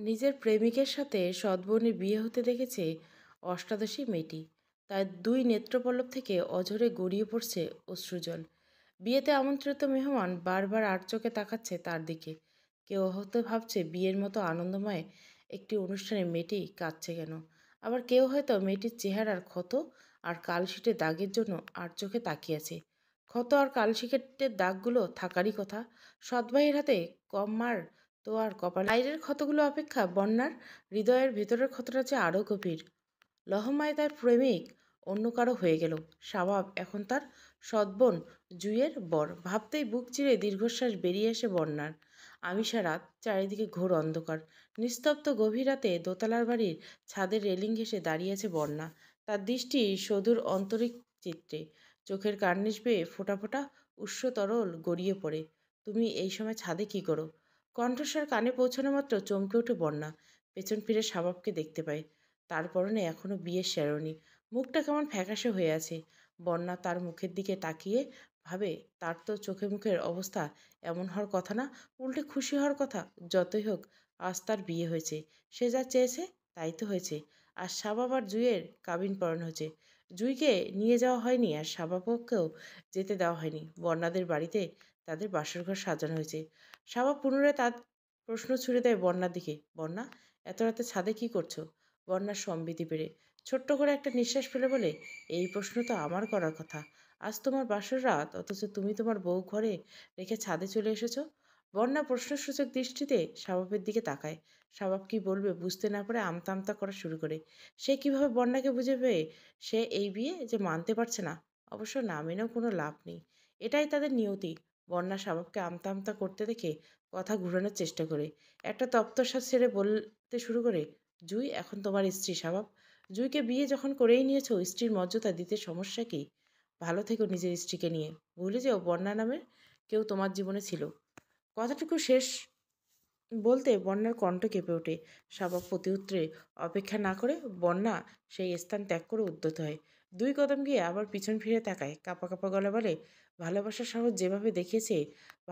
নিজের প্রেমিকের সাথে সৎবোনের বিয়ে হতে দেখেছে অষ্টাদশী মেয়েটি। তার দুই নেত্রপল্লব থেকে অঝরে গড়িয়ে পড়ছে অশ্রুজল। বিয়েতে আমন্ত্রিত মেহমান বারবার আর চোখে তাকাচ্ছে তার দিকে। কেউ হয়তো ভাবছে বিয়ের মতো আনন্দময় একটি অনুষ্ঠানে মেয়েটি কাঁদছে কেন। আবার কেউ হয়তো মেয়েটির চেহারার ক্ষত আর কালশিটের দাগের জন্য আর চোখে তাকিয়ে আছে। ক্ষত আর কালশিটের দাগগুলো থাকারই কথা। সৎভাইয়ের হাতে কম মার তো আর কপাল। বাইরের ক্ষতগুলো অপেক্ষা বন্যার হৃদয়ের ভেতরের ক্ষতটা যে আরও গভীর। লহমায় তার প্রেমিক অন্য কারো হয়ে গেল। স্বভাব এখন তার সৎবোন জুইয়ের বর। ভাবতেই বুক চিরে দীর্ঘশ্বাস বেরিয়ে আসে বন্যার। আমিষা রাত, চারিদিকে ঘোর অন্ধকার। নিস্তব্ধ গভীর রাতে দোতলার বাড়ির ছাদের রেলিং ঘেঁষে দাঁড়িয়ে আছে বন্যা। তার দৃষ্টি সদূর অন্তরিক চিত্রে। চোখের কার্নিশ বেয়ে ফোঁটা ফোঁটা উষ্ণ তরল গড়িয়ে পড়ে। তুমি এই সময় ছাদে কি করো? কণ্ঠস্বর কানে পৌঁছানো মাত্র চমকে ওঠে বন্যা। পেছন ফিরে স্বভাবকে দেখতে পায়। তার পরনে এখনো বিয়ের শেরওয়ানি। মুখটা কেমন ফ্যাকাশে হয়ে আছে। বন্যা তার মুখের দিকে তাকিয়ে ভাবে, তার তো চোখে মুখের অবস্থা এমন হওয়ার কথা না, উল্টে খুশি হওয়ার কথা। যতই হোক, আজ তার বিয়ে হয়েছে। সে যা চেয়েছে তাই তো হয়েছে। আর শাবাব আর জুইয়ের কাবিন পড়ানো হয়েছে। জুইকে নিয়ে যাওয়া হয়নি আর শাবাবকেও যেতে দেওয়া হয়নি। বন্যাদের বাড়িতে তাদের বাসর ঘর সাজানো হয়েছে। শাবাব পুনরায় তার প্রশ্ন ছুড়ে দেয় বন্যার দিকে। বন্যা, এত রাতে ছাদে কি করছো? বন্যার সম্বিতি পেরে ছোট্ট করে একটা নিঃশ্বাস ফেলে বলে, এই প্রশ্ন তো আমার করার কথা। আজ তোমার বাসর রাত, অথচ তুমি তোমার বউ ঘরে রেখে ছাদে চলে এসেছো। বন্যা প্রশ্নসূচক দৃষ্টিতে স্বভাবের দিকে তাকায়। স্বভাব কি বলবে বুঝতে না পারে আমতা আমতা করা শুরু করে। সে কিভাবে বন্যাকে বুঝে পেয়ে সে এই বিয়ে যে মানতে পারছে না। অবশ্য না মেনেও কোনো লাভ নেই। এটাই তাদের নিয়তি। বন্যা স্বভাবকে আমতা আমতা করতে দেখে কথা ঘুরানোর চেষ্টা করে। একটা তপ্তস্বাদ ছেড়ে বলতে শুরু করে, জুই এখন তোমার স্ত্রী স্বভাব। জুইকে বিয়ে যখন করেই নিয়েছো, স্ত্রীর মর্যাদা দিতে সমস্যা কি? ভালো থেকো নিজের স্ত্রীকে নিয়ে। ভুলে যেও বন্যা নামের কেউ তোমার জীবনে ছিল। কথাটুকু শেষ বলতে বন্যার কণ্ঠ কেঁপে ওঠে। স্বভাব প্রতিউত্তরে অপেক্ষা না করে বন্যা সেই স্থান ত্যাগ করে উদ্যত হয়। দুই কদম গিয়ে আবার পিছন ফিরে তাকায়। কাঁপা কাঁপা গলা বলে, ভালোবাসার সাহস যেভাবে দেখিয়েছে,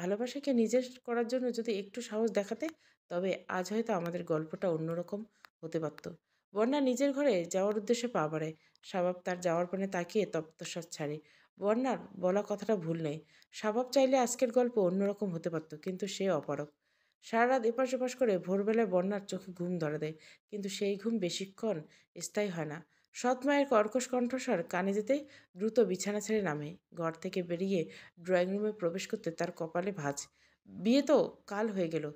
ভালোবাসাকে নিজের করার জন্য যদি একটু সাহস দেখাতে, তবে আজ হয়তো আমাদের গল্পটা অন্যরকম হতে পারত। বন্যা নিজের ঘরে যাওয়ার উদ্দেশ্যে পা বাড়ায়। স্বভাব তার যাওয়ার পানে তাকিয়ে তপ্তশ্বাস ছাড়ে। বন্যার বলা কথাটা ভুল নেই। স্বভাব চাইলে আজকের গল্প অন্যরকম হতে পারত, কিন্তু সে অপারগ। সারা রাত এপাশ ওপাশ করে ভোরবেলায় বন্যার চোখে ঘুম ধরা দেয়, কিন্তু সেই ঘুম বেশিক্ষণ স্থায়ী হয় না। সৎ মায়ের কর্কশ কণ্ঠস্বর কানে যেতেই দ্রুত বিছানা ছেড়ে নামে। ঘর থেকে বেরিয়ে ড্রয়িং রুমে প্রবেশ করতে তার কপালে ভাঁজ। বিয়ে তো কাল হয়ে গেল,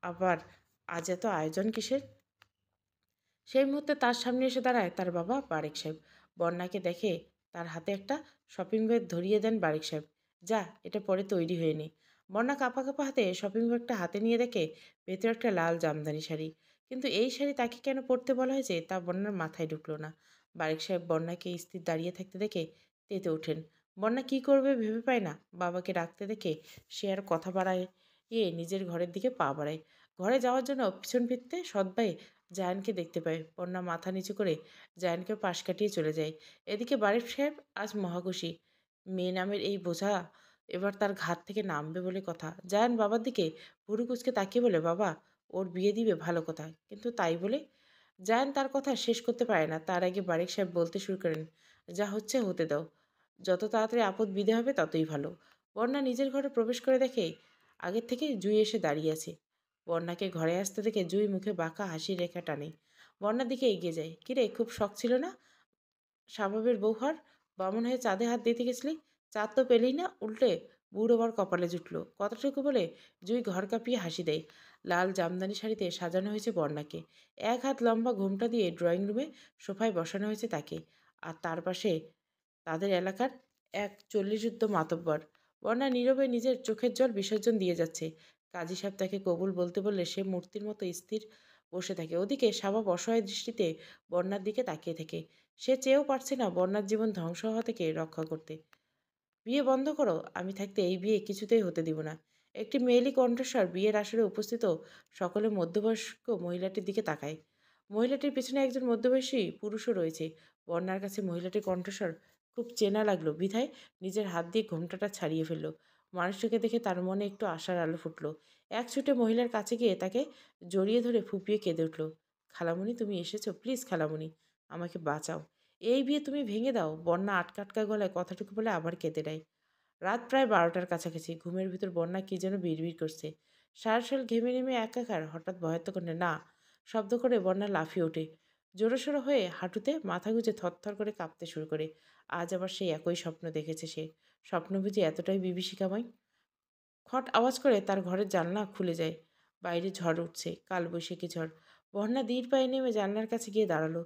আবার আজ এত আয়োজন কিসের? সেই মুহূর্তে তার সামনে এসে দাঁড়ায় তার বাবা বারেক সাহেব। বন্যাকে দেখে তার হাতে একটা শপিং ব্যাগ ধরিয়ে দেন বারেক সাহেব। যা, এটা পরে তৈরি হয়ে নি। বন্যা কাঁপা কাঁপা হাতে শপিং ব্যাগটা হাতে নিয়ে দেখে ভেতরে একটা লাল জামদানি শাড়ি। কিন্তু এই শাড়ি তাকে কেন পরতে বলা হয়েছে তা বন্যার মাথায় ঢুকলো না। বারেক সাহেব বন্যাকে স্থির দাঁড়িয়ে থাকতে দেখে তেতে ওঠেন। বন্যা কি করবে ভেবে পায় না। বাবাকে ডাকতে দেখে সে আর কথা বাড়ায় নিজের ঘরের দিকে পা বাড়ায়। ঘরে যাওয়ার জন্য পিছন ফিরতে সৎভাই জায়ানকে দেখতে পায়। বন্যা মাথা নিচু করে জায়ানকে পাশ কাটিয়ে চলে যায়। এদিকে বারিফ সাহেব আজ মহাখুশি। মেয়ে নামের এই বোঝা এবার তার ঘাট থেকে নামবে বলে কথা। জায়ান বাবার দিকে ভুরু কুচকে তাকিয়ে বলে, বাবা, ওর বিয়ে দিবে ভালো কথা, কিন্তু তাই বলে? জায়ান তার কথা শেষ করতে পারে না। তার আগে বারিক সাহেব বলতে শুরু করেন, যা হচ্ছে হতে দাও। যত তাড়াতাড়ি আপদ বিদে হবে ততই ভালো। বন্যা নিজের ঘরে প্রবেশ করে দেখে আগের থেকে জুই এসে দাঁড়িয়ে আছে। বন্যাকে ঘরে আসতে দেখে জুই মুখে বাঁকা হাসির রেখা টানে। বন্যার দিকে এগিয়ে যায়। কিরে, খুব শখ ছিল না স্বভাবের বউ হওয়ার? বামন হয়ে চাঁদে হাত দিতে গেছিলি, চাঁদ তো পেলেই না, উল্টে বুড়ো আবার কপালে জুটল। কথাটুকু বলে জুই ঘর কাঁপিয়ে হাসি দেয়। লাল জামদানি শাড়িতে সাজানো হয়েছে বন্যাকে। এক হাত লম্বা ঘোমটা দিয়ে ড্রয়িং রুমে সোফায় বসানো হয়েছে তাকে। আর তার পাশে তাদের এলাকার এক 40 মাতব্বর। বন্যা নীরবে নিজের চোখের জল বিসর্জন দিয়ে যাচ্ছে। কাজী সাহেব তাকে কবুল বলতে বললে সে মূর্তির মতো স্থির বসে থাকে। ওদিকে স্বভাব অসহায় দৃষ্টিতে বন্যার দিকে তাকিয়ে থাকে। সে চেয়েও পারছে না বন্যার জীবন ধ্বংস হওয়া থেকে রক্ষা করতে। বিয়ে বন্ধ করো, আমি থাকতে এই বিয়ে কিছুতেই হতে দিব না। একটি মেয়েলি কণ্ঠস্বর বিয়ের আসরে উপস্থিত সকলে মধ্যবয়স্ক মহিলাটির দিকে তাকায়। মহিলাটির পেছনে একজন মধ্যবয়সী পুরুষও রয়েছে। বন্যার কাছে মহিলাটির কণ্ঠস্বর খুব চেনা লাগলো বিধায় নিজের হাত দিয়ে ঘোমটাটা ছাড়িয়ে ফেলল। মানুষটাকে দেখে তার মনে একটু আশার আলো ফুটল। এক ছুটে মহিলার কাছে গিয়ে তাকে জড়িয়ে ধরে ফুঁপিয়ে কেঁদে উঠল। খালামণি, তুমি এসেছো? প্লিজ খালামণি, আমাকে বাঁচাও। এই বিয়ে তুমি ভেঙে দাও। বন্যা আটকা আটকা গলায় কথাটুকু বলে আবার কেঁদে দেয়। রাত প্রায় 12টার কাছাকাছি। ঘুমের ভিতর বন্যা কি যেন বিড়বিড় করছে। সারাশরীর ঘেমে নেমে একাকার। হঠাৎ ভয়ার্তকণ্ঠে না শব্দ করে বন্যা লাফিয়ে ওঠে। জোরসোরো হয়ে হাঁটুতে মাথা গুঁজে থরথর করে কাঁপতে শুরু করে। আজ আবার সেই একই স্বপ্ন দেখেছে সে। স্বপ্ন বুঝি এতটাই বিভীষিকাময়? খট আওয়াজ করে তার ঘরের জানলা খুলে যায়। বাইরে ঝড় উঠছে, কালবৈশাখী ঝড়। বন্যা ধীর পায়ে নেমে জানলার কাছে গিয়ে দাঁড়ালো।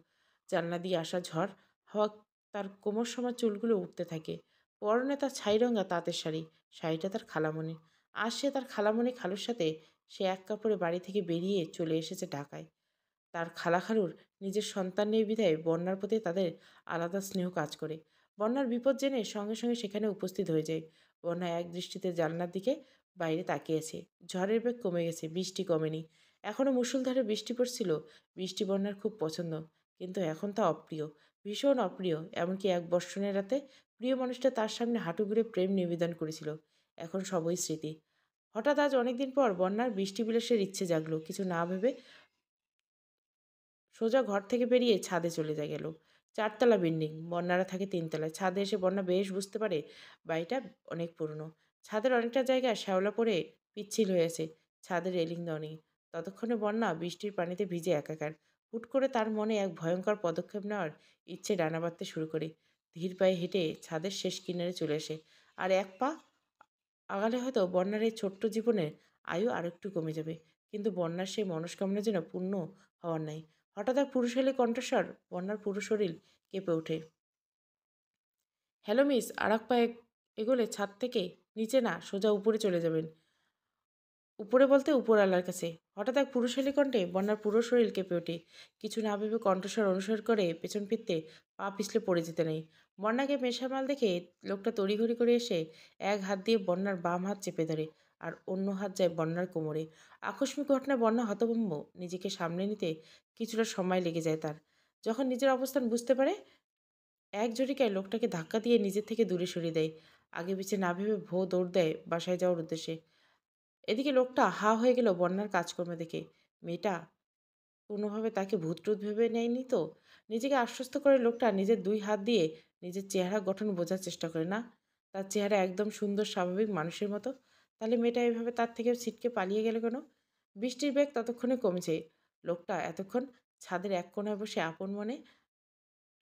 জানলা দিয়ে আসা ঝড় হাওয়া তার কোমর সমান চুলগুলো উঠতে থাকে। পরনে তার ছাইরঙা তাঁতের শাড়ি। শাড়িটা তার খালামণি। আজ সে তার খালামণি খালুর সাথে সে এক কাপড়ে বাড়ি থেকে বেরিয়ে চলে এসেছে ঢাকায়। তার খালাখালুর নিজের সন্তান নেই বিধায় বন্যার প্রতি তাদের আলাদা স্নেহ কাজ করে। বন্যার বিপদ জেনে সঙ্গে সঙ্গে সেখানে উপস্থিত হয়ে যায়। বন্যা এক দৃষ্টিতে জানলার দিকে বাইরে তাকিয়েছে। ঝড়ের বেগ কমে গেছে, বৃষ্টি কমেনি। এখনও মুষলধারে বৃষ্টি পড়ছিল। বৃষ্টি বন্যার খুব পছন্দ, কিন্তু এখন তা অপ্রিয়, ভীষণ অপ্রিয়। এমনকি এক বর্ষণের রাতে প্রিয় মানুষটা তার সামনে হাঁটু গেড়ে প্রেম নিবেদন করেছিল। এখন সবই স্মৃতি। হঠাৎ আজ অনেকদিন পর বন্যার বৃষ্টি বিলাসের ইচ্ছে জাগলো। কিছু না ভেবে সোজা ঘর থেকে বেরিয়ে ছাদে চলে গেল। 4 তলা বিল্ডিং, বন্যারা থাকে 3 তলায়। ছাদে এসে বন্যা বেশ বুঝতে পারে বাড়িটা অনেক পুরনো। ছাদের অনেকটা জায়গা শ্যাওলা পড়ে পিচ্ছিল হয়েছে। ছাদের রেলিং দেওয়া নেই। ততক্ষণে বন্যা বৃষ্টির পানিতে ভিজে একাকার। হুট করে তার মনে এক ভয়ঙ্কর পদক্ষেপ নেওয়ার ইচ্ছে ডানা বাঁধতে শুরু করে। ধীর পায়ে হেঁটে ছাদের শেষ কিনারে চলে আসে। আর এক পা আগালে হয়তো বন্যার এই ছোট্ট জীবনের আয়ু আরেকটু কমে যাবে। কিন্তু বন্যার সেই মনস্কামনা যেন পূর্ণ হওয়ার নাই। হঠাৎ এক পুরুষালী কণ্ঠস্বর। বন্যার পুরো শরীর কেঁপে ওঠে। Hello miss. আর এক পা এগোলে ছাদ থেকে নিচে না, সোজা উপরে চলে যাবেন। উপরে বলতে উপরওয়ালার কাছে। হঠাৎ এক পুরুষালী কণ্ঠে বন্যার পুরো শরীর কেঁপে ওঠে। কিছু না ভেবে কণ্ঠস্বর অনুসরণ করে পেছন ফিরতে পা পিছলে পড়ে যেতে নেই। বন্যাকে মেশামাল দেখে লোকটা তড়িঘড়ি করে এসে এক হাত দিয়ে বন্যার বাম হাত চেপে ধরে, আর অন্য হাত যায় বন্যার কোমরে। আকস্মিক ঘটনায় বন্যা হতভম্ব। নিজেকে সামলে নিতে কিছুটা সময় লেগে যায় তার। যখন নিজের অবস্থান বুঝতে পারে, এক ঝটিকায় লোকটাকে ধাক্কা দিয়ে নিজের থেকে দূরে সরিয়ে দেয়। আগে পিছে না ভেবে দৌড় দেয় বাসায় যাওয়ার উদ্দেশ্যে। এদিকে লোকটা হা হয়ে গেল বন্যার কাজকর্ম দেখে। মেয়েটা কোনোভাবে তাকে ভূতটুত ভেবে নেয়নি তো? নিজেকে আশ্বস্ত করে লোকটা নিজের 2 হাত দিয়ে নিজের চেহারা গঠন বোঝার চেষ্টা করে। না, তার চেহারা একদম সুন্দর স্বাভাবিক মানুষের মতো। তাহলে মেয়েটা এভাবে তার থেকে ছিটকে পালিয়ে গেল কেন? বৃষ্টির বেগ ততক্ষণে কমেছে। লোকটা এতক্ষণ ছাদের এক কোণায় বসে আপন মনে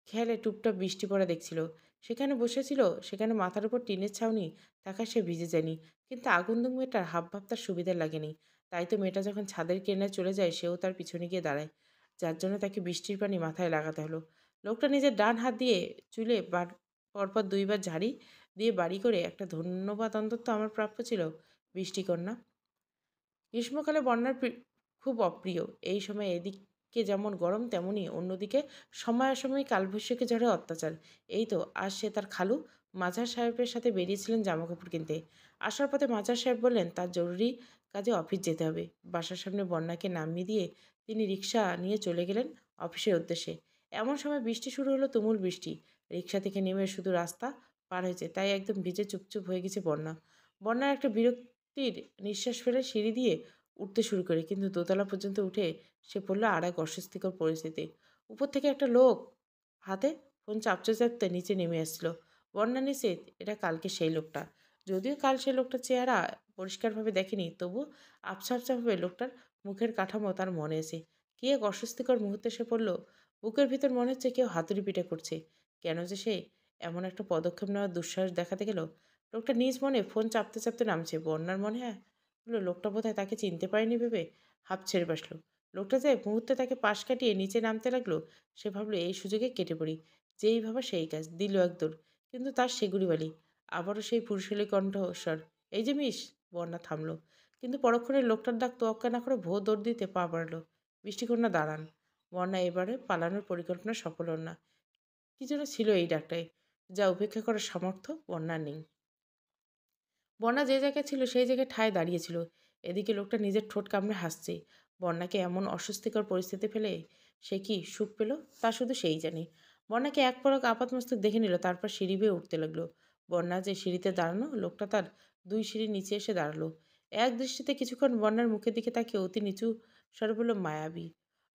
খেয়ালে টুপটাপ বৃষ্টি পড়া দেখছিল। সেখানে বসেছিল, সেখানে মাথার উপর টিনের ছাউনি থাকায় সে ভিজে যায়নি। কিন্তু আগুন্দুক মেয়েটার হাবভাব তার সুবিধার লাগেনি। তাই তো মেয়েটা যখন ছাদের কেনায় চলে যায়, সেও তার পিছনে গিয়ে দাঁড়ায়। যার জন্য তাকে বৃষ্টির পানি মাথায় লাগাতে হলো। লোকটা নিজের ডান হাত দিয়ে চুলে পরপর 2বার ঝাড়ি দিয়ে বাড়ি করে একটা ধন্যবাদ অন্তত আমার প্রাপ্য ছিল বৃষ্টিকন্যা। গ্রীষ্মকালে বন্যার খুব অপ্রিয়। এই সময় এদিকে যেমন গরম, তেমনি অন্যদিকে সময় অসময়ে কালবৈশাখী ঝড়ে অত্যাচার। এই তো আজ সে তার খালু মাঝার সাহেবের সাথে বেরিয়েছিলেন জামাকাপড় কিনতে। আসার পথে মাঝার সাহেব বললেন তার জরুরি কাজে অফিস যেতে হবে। বাসার সামনে বন্যাকে নামিয়ে দিয়ে তিনি রিক্সা নিয়ে চলে গেলেন অফিসের উদ্দেশ্যে। এমন সময় বৃষ্টি শুরু হলো, তুমুল বৃষ্টি। রিক্সা থেকে নেমে শুধু রাস্তা পার হয়েছে, তাই একদম ভিজে চুপচুপ হয়ে গেছে বন্যা। বন্যার একটা বিরক্তির নিঃশ্বাস ফেলে সিঁড়ি দিয়ে উঠতে শুরু করে, কিন্তু দোতলা পর্যন্ত উঠে সে পড়ল আর এক অস্বস্তিকর পরিস্থিতি। উপর থেকে একটা লোক হাতে ফোন চাপতে চাপতে নিচে নেমে আসছিল। বন্যা নিশ্চিত এটা কালকে সেই লোকটা। যদিও কাল সেই লোকটার চেহারা পরিষ্কারভাবে দেখেনি, তবু আবছা আবছাভাবে লোকটার মুখের কাঠামো তার মনে এসে কি এক অস্বস্তিকর মুহূর্তে সে পড়ল। বুকের ভিতর মনে হচ্ছে কেউ হাতুড়ি পিঠে করছে। কেন যে সে এমন একটা পদক্ষেপ নেওয়ার দুঃসাহস দেখাতে গেল? লোকটা নিজ মনে ফোন চাপতে চাপতে নামছে। বন্যার মনে হলো লোকটা বোধহয় তাকে চিনতে পারেনি ভেবে হাঁপ ছেড়ে বসল। লোকটা যে মুহূর্তে তাকে পাশ কাটিয়ে নিচে নামতে লাগলো, সে ভাবলো এই সুযোগে কেটে পড়ি। যেই ভাবা সেই কাজ, দিল এক দৌড়। কিন্তু তার সেগুড়ি বালি। আবারও সেই পুরুষালী কণ্ঠস্বর, এই যে মিস। বন্যা থামলো, কিন্তু পরক্ষণে লোকটার ডাক তোয়াক্কা না করে দৌড় দিতে পা বাড়ালো। বৃষ্টিকন্যা দাঁড়ান। বন্যা এবারে পালানোর পরিকল্পনা সফল হল না। কি যেন ছিল এই ডাকটায়, যা উপেক্ষা করার সামর্থ্য বন্যার নেই। বন্যা যে জায়গায় ছিল সেই জায়গায় ঠায় দাঁড়িয়েছিল। এদিকে লোকটা নিজের ঠোঁট কামড়ে হাসছে। বন্যাকে এমন অস্বস্তিকর পরিস্থিতি ফেলে সে কি সুখ পেল, তা শুধু সেই জানে। বন্যাকে এক পলক আপাতমস্তক দেখে নিল, তারপর সিঁড়ি বেয়ে উঠতে লাগলো। বন্যা যে সিঁড়িতে দাঁড়ানো, লোকটা তার 2 সিঁড়ির নিচে এসে দাঁড়ালো। এক দৃষ্টিতে কিছুক্ষণ বন্যার মুখের দিকে তাকিয়ে অতি নিচু স্বরে বলল, মায়াবী।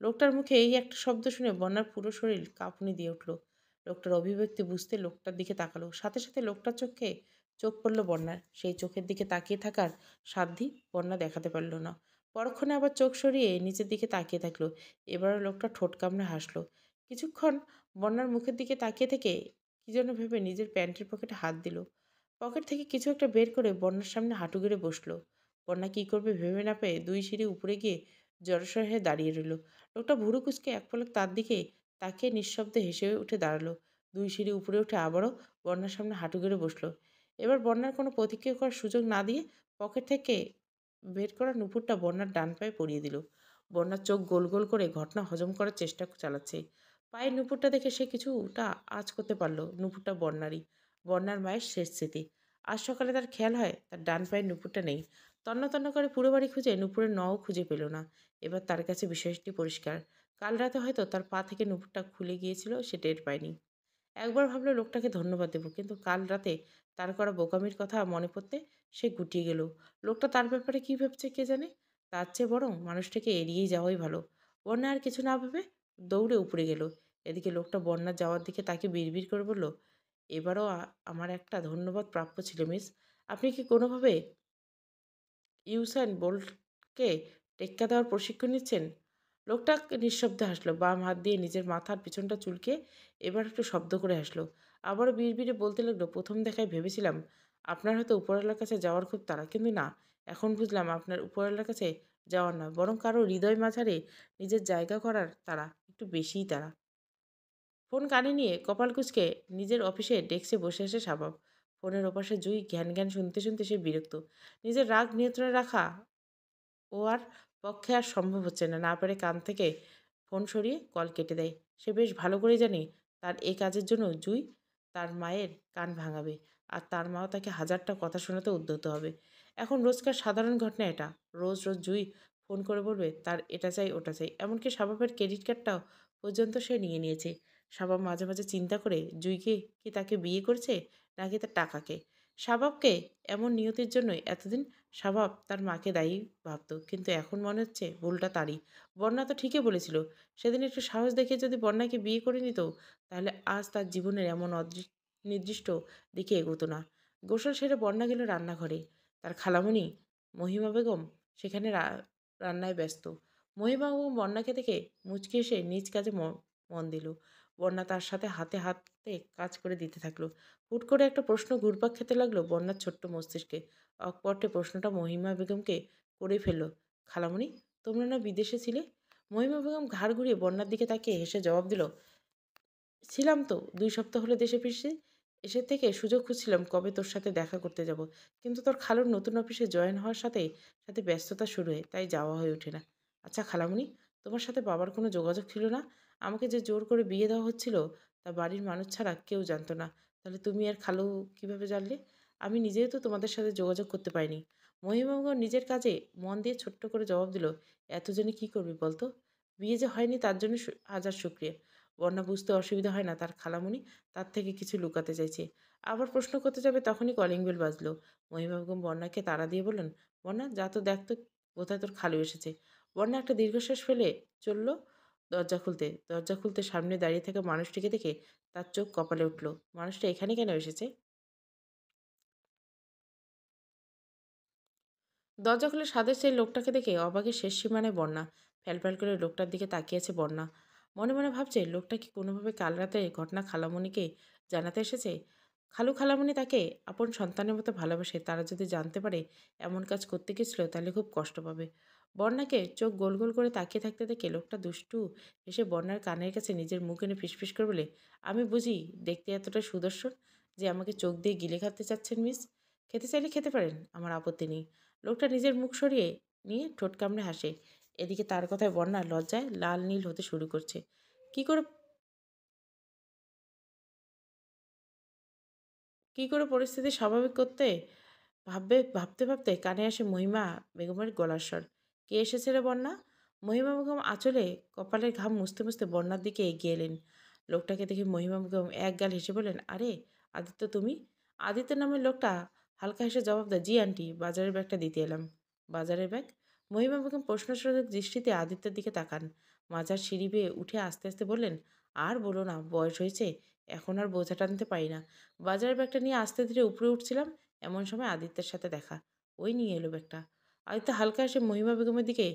লোকটার মুখে এই একটা শব্দ শুনে বন্যার পুরো শরীর কাঁপুনি দিয়ে উঠল। লোকটার অভিব্যক্তি বুঝতে লোকটার দিকে তাকালো। সাথে সাথে লোকটার চোখে চোখ পড়ল বন্যার। সেই চোখের দিকে তাকিয়ে থাকার সাধ্যি বন্যা দেখাতে পারল না। পরক্ষণে আবার চোখ সরিয়ে নিচের দিকে তাকিয়ে থাকলো। এবারও লোকটা ঠোঁট কামড়ে হাসলো। কিছুক্ষণ বন্যার মুখের দিকে তাকিয়ে থেকে কি যেন ভেবে নিজের প্যান্টের পকেটে হাত দিল। পকেট থেকে কিছু একটা বের করে বন্যার সামনে হাঁটু গেড়ে বসলো। বন্যা কী করবে ভেবে না পেয়ে 2 সিঁড়ি উপরে গিয়ে জড়সড় হয়ে দাঁড়িয়ে রইল। লোকটা ভুরু কুঁচকে এক পলক তার দিকে তাকিয়ে নিঃশব্দে হেসে উঠে দাঁড়ালো। 2 সিঁড়ি উপরে উঠে আবারও বন্যার সামনে হাঁটু গেড়ে বসলো। এবার বন্যার কোনো প্রতিক্রিয়া করার সুযোগ না দিয়ে পকেট থেকে বের করা নুপুরটা বন্যার ডান পায়ে পরিয়ে দিল। বন্যার চোখ গোল গোল করে ঘটনা হজম করার চেষ্টা চালাচ্ছে। পায়ের নুপুরটা দেখে সে কিছুটা আঁচ করতে পারল। নুপুরটা বন্যারই, বন্যার মায়ের শেষ স্মৃতি। আজ সকালে তার খেয়াল হয় তার ডান পায়ের নুপুরটা নেই। তন্ন তন্ন করে পুরো বাড়ি খুঁজে নুপুরের নও খুঁজে পেল না। এবার তার কাছে বিষয়টি পরিষ্কার। কাল রাতে হয়তো তার পা থেকে নুপুরটা খুলে গিয়েছিল, সে টের পায়নি। একবার ভাবলো লোকটাকে ধন্যবাদ দেব, কিন্তু কাল রাতে তার করা বোকামির কথা মনে পড়তে সে গুটিয়ে গেল। লোকটা তার ব্যাপারে কি ভাবছে কে জানে। তার চেয়ে বরং মানুষটাকে এড়িয়েই যাওয়াই ভালো। বন্যা আর কিছু না ভেবে দৌড়ে উপরে গেল। এদিকে লোকটা বন্যা যাওয়ার দিকে তাকে বিড়বিড় করে বলল, এবারও আমার একটা ধন্যবাদ প্রাপ্য ছিল মিস। আপনি কি কোনোভাবে ইউসাইন বোল্টকে টেক্কা দেওয়ার প্রশিক্ষণ নিচ্ছেন? লোকটা নিঃশব্দে হাসলো। বাম হাত দিয়ে নিজের মাথার পিছনটা চুলকে এবার একটু শব্দ করে হাসলো। আবারও বিড়বিড়ে বলতে লাগলো, প্রথম দেখায় ভেবেছিলাম আপনার হয়তো উপরওয়ালার কাছে যাওয়ার খুব তাড়া, কিন্তু না, এখন বুঝলাম আপনার উপরওয়ালার কাছে যাওয়ার না, বরং কারো হৃদয় মাঝারে নিজের জায়গা করার তাড়া, একটু বেশিই তাড়া। ফোন কানে নিয়ে কপাল কুঁচকে নিজের অফিসে ডেস্কে বসে আসে স্বভাব। ফোনের ওপাশে জুই ঘ্যান ঘ্যান শুনতে শুনতে সে বিরক্ত। নিজের রাগ নিয়ন্ত্রণে রাখা ও আর পক্ষে আর সম্ভব হচ্ছে না। না পেরে কান থেকে ফোন সরিয়ে কল কেটে দেয়। সে বেশ ভালো করেই জানে তার এই কাজের জন্য জুই তার মায়ের কান ভাঙাবে। আর তার মাও তাকে হাজারটা কথা শোনাতে উদ্যত হবে। এখন রোজকার সাধারণ ঘটনা এটা। রোজ রোজ জুই ফোন করে বলবে তার এটা চাই ওটা চাই। এমনকি স্বভাবের ক্রেডিট কার্ডটাও পর্যন্ত সে নিয়ে নিয়েছে। স্বভাব মাঝে মাঝে চিন্তা করে জুইকে কি তাকে বিয়ে করছে নাকি তার টাকাকে। স্বভাবকে এমন নিয়তির জন্যই এতদিন স্বভাব তার মাকে দায়ী ভাবত, কিন্তু এখন মনে হচ্ছে ভুলটা তারই। বন্যা তো ঠিকই বলেছিল। সেদিন একটু সাহস দেখিয়ে যদি বন্যাকে বিয়ে করে নিত, তাহলে আজ তার জীবনের এমন নির্দিষ্ট দিকে এগোতো না। গোসল সেরে বন্যা গেল রান্নাঘরে। তার খালামণি মহিমা বেগম সেখানে রান্নায় ব্যস্ত। মহিমা বেগম বন্যাকে দেখে মুচকি এসে নিজ কাজে মন দিল। বন্যা তার সাথে হাতে হাতে কাজ করে দিতে থাকলো। হুট করে একটা প্রশ্ন ঘুরপাক খেতে লাগলো বন্যার ছোট্ট মস্তিষ্কে। অকপটে প্রশ্নটা মহিমা বেগমকে করে ফেলল, খালামণি, তোমরা না বিদেশে ছিলে? মহিমা বেগম ঘাড় ঘুরিয়ে বন্যার দিকে তাকিয়ে হেসে জবাব দিল, ছিলাম তো, 2 সপ্তাহ হলো দেশে ফিরছি। এসে থেকে সুযোগ খুঁজছিলাম কবে তোর সাথে দেখা করতে যাব, কিন্তু তোর খালুর নতুন অফিসে জয়েন হওয়ার সাথে সাথে ব্যস্ততা শুরু হয়, তাই যাওয়া হয়ে ওঠে না। আচ্ছা খালামণি, তোমার সাথে বাবার কোনো যোগাযোগ ছিল না? আমাকে যে জোর করে বিয়ে দেওয়া হচ্ছিল তা বাড়ির মানুষ ছাড়া কেউ জানতো না। তাহলে তুমি আর খালু কিভাবে জানলে? আমি নিজেও তো তোমাদের সাথে যোগাযোগ করতে পারিনি। মহিমাগঞ্জ নিজের কাজে মন দিয়ে ছোট্ট করে জবাব দিল, এত জেনে কী করবি বলতো? বিয়ে যে হয়নি তার জন্য হাজার শুক্রিয়া। বন্যা বুঝতে অসুবিধা হয় না তার খালামণি তার থেকে কিছু লুকাতে চাইছে। আবার প্রশ্ন করতে যাবে তখনই কলিং বেল বাজলো। মহিমা বেগম বন্যাকে তাড়া দিয়ে বললেন, বন্যা যা তো দেখ তো কোথায় তোর খালু এসেছে। বন্যা একটা দীর্ঘশ্বাস ফেলে চলল দরজা খুলতে সামনে দাঁড়িয়ে থাকা মানুষটিকে দেখে তার চোখ কপালে উঠল। মানুষটা এখানে কেন এসেছে? দরজা খুলে সাদের সেই লোকটাকে দেখে অবাকের শেষ সীমানায় বন্যা। ফ্যালফ্যাল করে লোকটার দিকে তাকিয়ে আছে বন্যা। মনে মনে ভাবছে লোকটা কি কোনোভাবে কাল রাতে ঘটনা খালামণিকে জানাতে এসেছে। খালামণি তাকে আপন সন্তানের মতো ভালোবাসে, তারা যদি জানতে পারে এমন কাজ করতে গেছিল তাহলে খুব কষ্ট পাবে। বন্যাকে চোখ গোল গোল করে তাকিয়ে থাকতে দেখে লোকটা দুষ্টু এসে বন্যার কানের কাছে নিজের মুখ এনে ফিসফিস করে বলে, আমি বুঝি দেখতে এতটা সুদর্শন যে আমাকে চোখ দিয়ে গিলে খাতে চাচ্ছেন মিস? খেতে চাইলে খেতে পারেন, আমার আপত্তি নেই। লোকটা নিজের মুখ সরিয়ে নিয়ে ঠোঁট কামড়ে হাসে। এদিকে তার কথায় বন্যা লজ্জায় লাল নীল হতে শুরু করছে। কি করে কি করে পরিস্থিতি স্বাভাবিক করতে ভাবতে কানে আসে মহিমা বেগমের গলার স্বর। কে এসেছে রে বন্যা? মহিমা বেগম আঁচলে কপালের ঘাম মুছতে মুছতে বন্যার দিকে এগিয়ে এলেন। লোকটাকে দেখে মহিমা বেগম এক গাল হেসে বললেন, আরে আদিত্য তুমি? আদিত্য নামের লোকটা হালকা হেসে জবাব দেয়, জি আন্টি, বাজারের ব্যাগটা দিতে এলাম। বাজারের ব্যাগ? মহিমা বেগম প্রশ্নসূচক দৃষ্টিতে আদিত্যের দিকে তাকান। মাজার সিঁড়ি বেয়ে উঠে আস্তে আস্তে বললেন, আর বলো না, বয়স হয়েছে, এখন আর বোঝা টানতে পারি না। বাজারের ব্যাগটা নিয়ে আস্তে ধীরে উপরে উঠছিলাম, এমন সময় আদিত্যের সাথে দেখা। ওই নিয়ে এলো ব্যাগটা। আদিত্য হালকা হেসে মহিমা বেগমের দিকে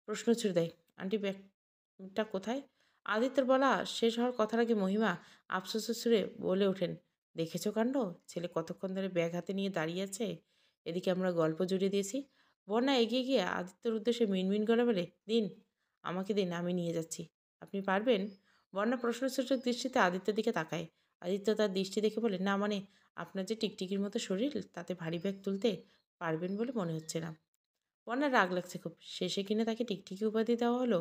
প্রশ্ন ছুড়ে দেয়, আন্টি ব্যাগটা কোথায়? আদিত্যের বলা শেষ হওয়ার কথার আগে মহিমা আফসোসের সুরে বলে ওঠেন, দেখেছো কাণ্ড, ছেলে কতক্ষণ ধরে ব্যাগ হাতে নিয়ে দাঁড়িয়ে আছে, এদিকে আমরা গল্প জুড়ে দিয়েছি। বন্যা এগিয়ে গিয়ে আদিত্যর উদ্দেশ্যে মিনমিন গলা বলে, দিন, আমাকে দিন, আমি নিয়ে যাচ্ছি। আপনি পারবেন? বন্যা প্রশ্নসূচক দৃষ্টিতে আদিত্যের দিকে তাকায়। আদিত্য তার দৃষ্টি দেখে বলে, না মানে, আপনার যে টিকটিকির মতো শরীর, তাতে ভারী ব্যাগ তুলতে পারবেন বলে মনে হচ্ছে না। বন্যার রাগ লাগছে খুব, শেষে কিনে তাকে টিকটিকি উপাধি দেওয়া হলো।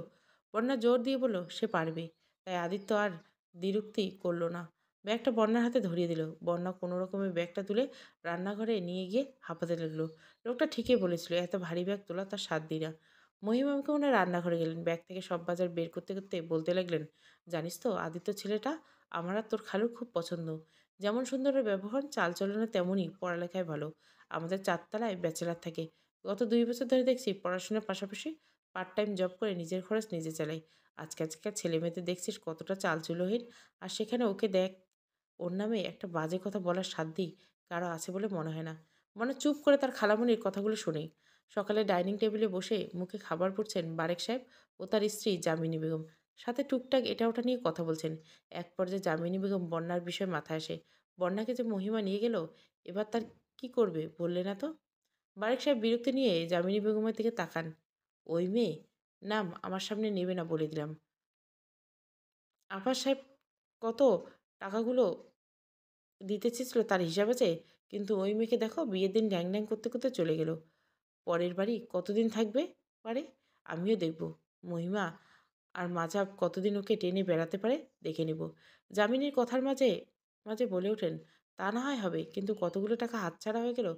বন্যা জোর দিয়ে বলল সে পারবে। তাই আদিত্য আর দ্বিরুক্তি করলো না, ব্যাগটা বন্যার হাতে ধরিয়ে দিল। বন্যা কোনো রকমের ব্যাগটা তুলে রান্নাঘরে নিয়ে গিয়ে হাঁপাতে লাগলো। লোকটা ঠিকই বলেছিল, এত ভারী ব্যাগ তোলা তার সাধ্য না। মহিমাকে মনে রান্নাঘরে গেলেন, ব্যাগ থেকে সব বাজার বের করতে করতে বলতে লাগলেন, জানিস তো, আদিত্য ছেলেটা আমার আর তোর খালুর খুব পছন্দ। যেমন সুন্দরের ব্যবহার, চালচলনে তেমনই, পড়ালেখায় ভালো। আমাদের চারতলায় ব্যাচেলার থাকে। গত ২ বছর ধরে দেখছি পড়াশোনার পাশাপাশি পার্ট টাইম জব করে নিজের খরচ নিজে চালাই। আজকালকার ছেলেমেয়েদের দেখছিস কতটা চালচুলোহীন, আর সেখানে ওকে দেখ, ওর নামে একটা বাজে কথা বলার সাধ্যই কারো আছে বলে মনে হয় না। মনে চুপ করে তার খালামণির কথাগুলো শুনেই। সকালে ডাইনিং টেবিলে বসে মুখে খাবার পড়ছেন বারেক সাহেব ও তার স্ত্রী যামিনী বেগম। সাথে টুকটাক এটা ওটা নিয়ে কথা বলছেন। এক পর্যায়ে যামিনী বেগম বন্যার বিষয় মাথায় আসে। বন্যাকে যে মহিমা নিয়ে গেল, এবার তার কি করবে বললে না তো? বারেক সাহেব বিরক্তি নিয়ে যামিনী বেগমের দিকে তাকান। ওই মেয়ে, নাম আমার সামনে নেবে না বলে দিলাম। আফাজ সাহেব কত টাকাগুলো দিতে চেয়েছিল তার হিসাব আছে, কিন্তু ওই মেয়েকে দেখো, বিয়ের দিন ড্যাং ড্যাং করতে করতে চলে গেল। পরের বাড়ি কতদিন থাকবে পারে, আমিও দেখব। মহিমা আর মাঝাব কতদিন ওকে টেনে বেড়াতে পারে, দেখে নেব। যামিনীর কথার মাঝে মাঝে বলে ওঠেন, তা না হয় হবে, কিন্তু কতগুলো টাকা হাতছাড়া হয়ে গেল,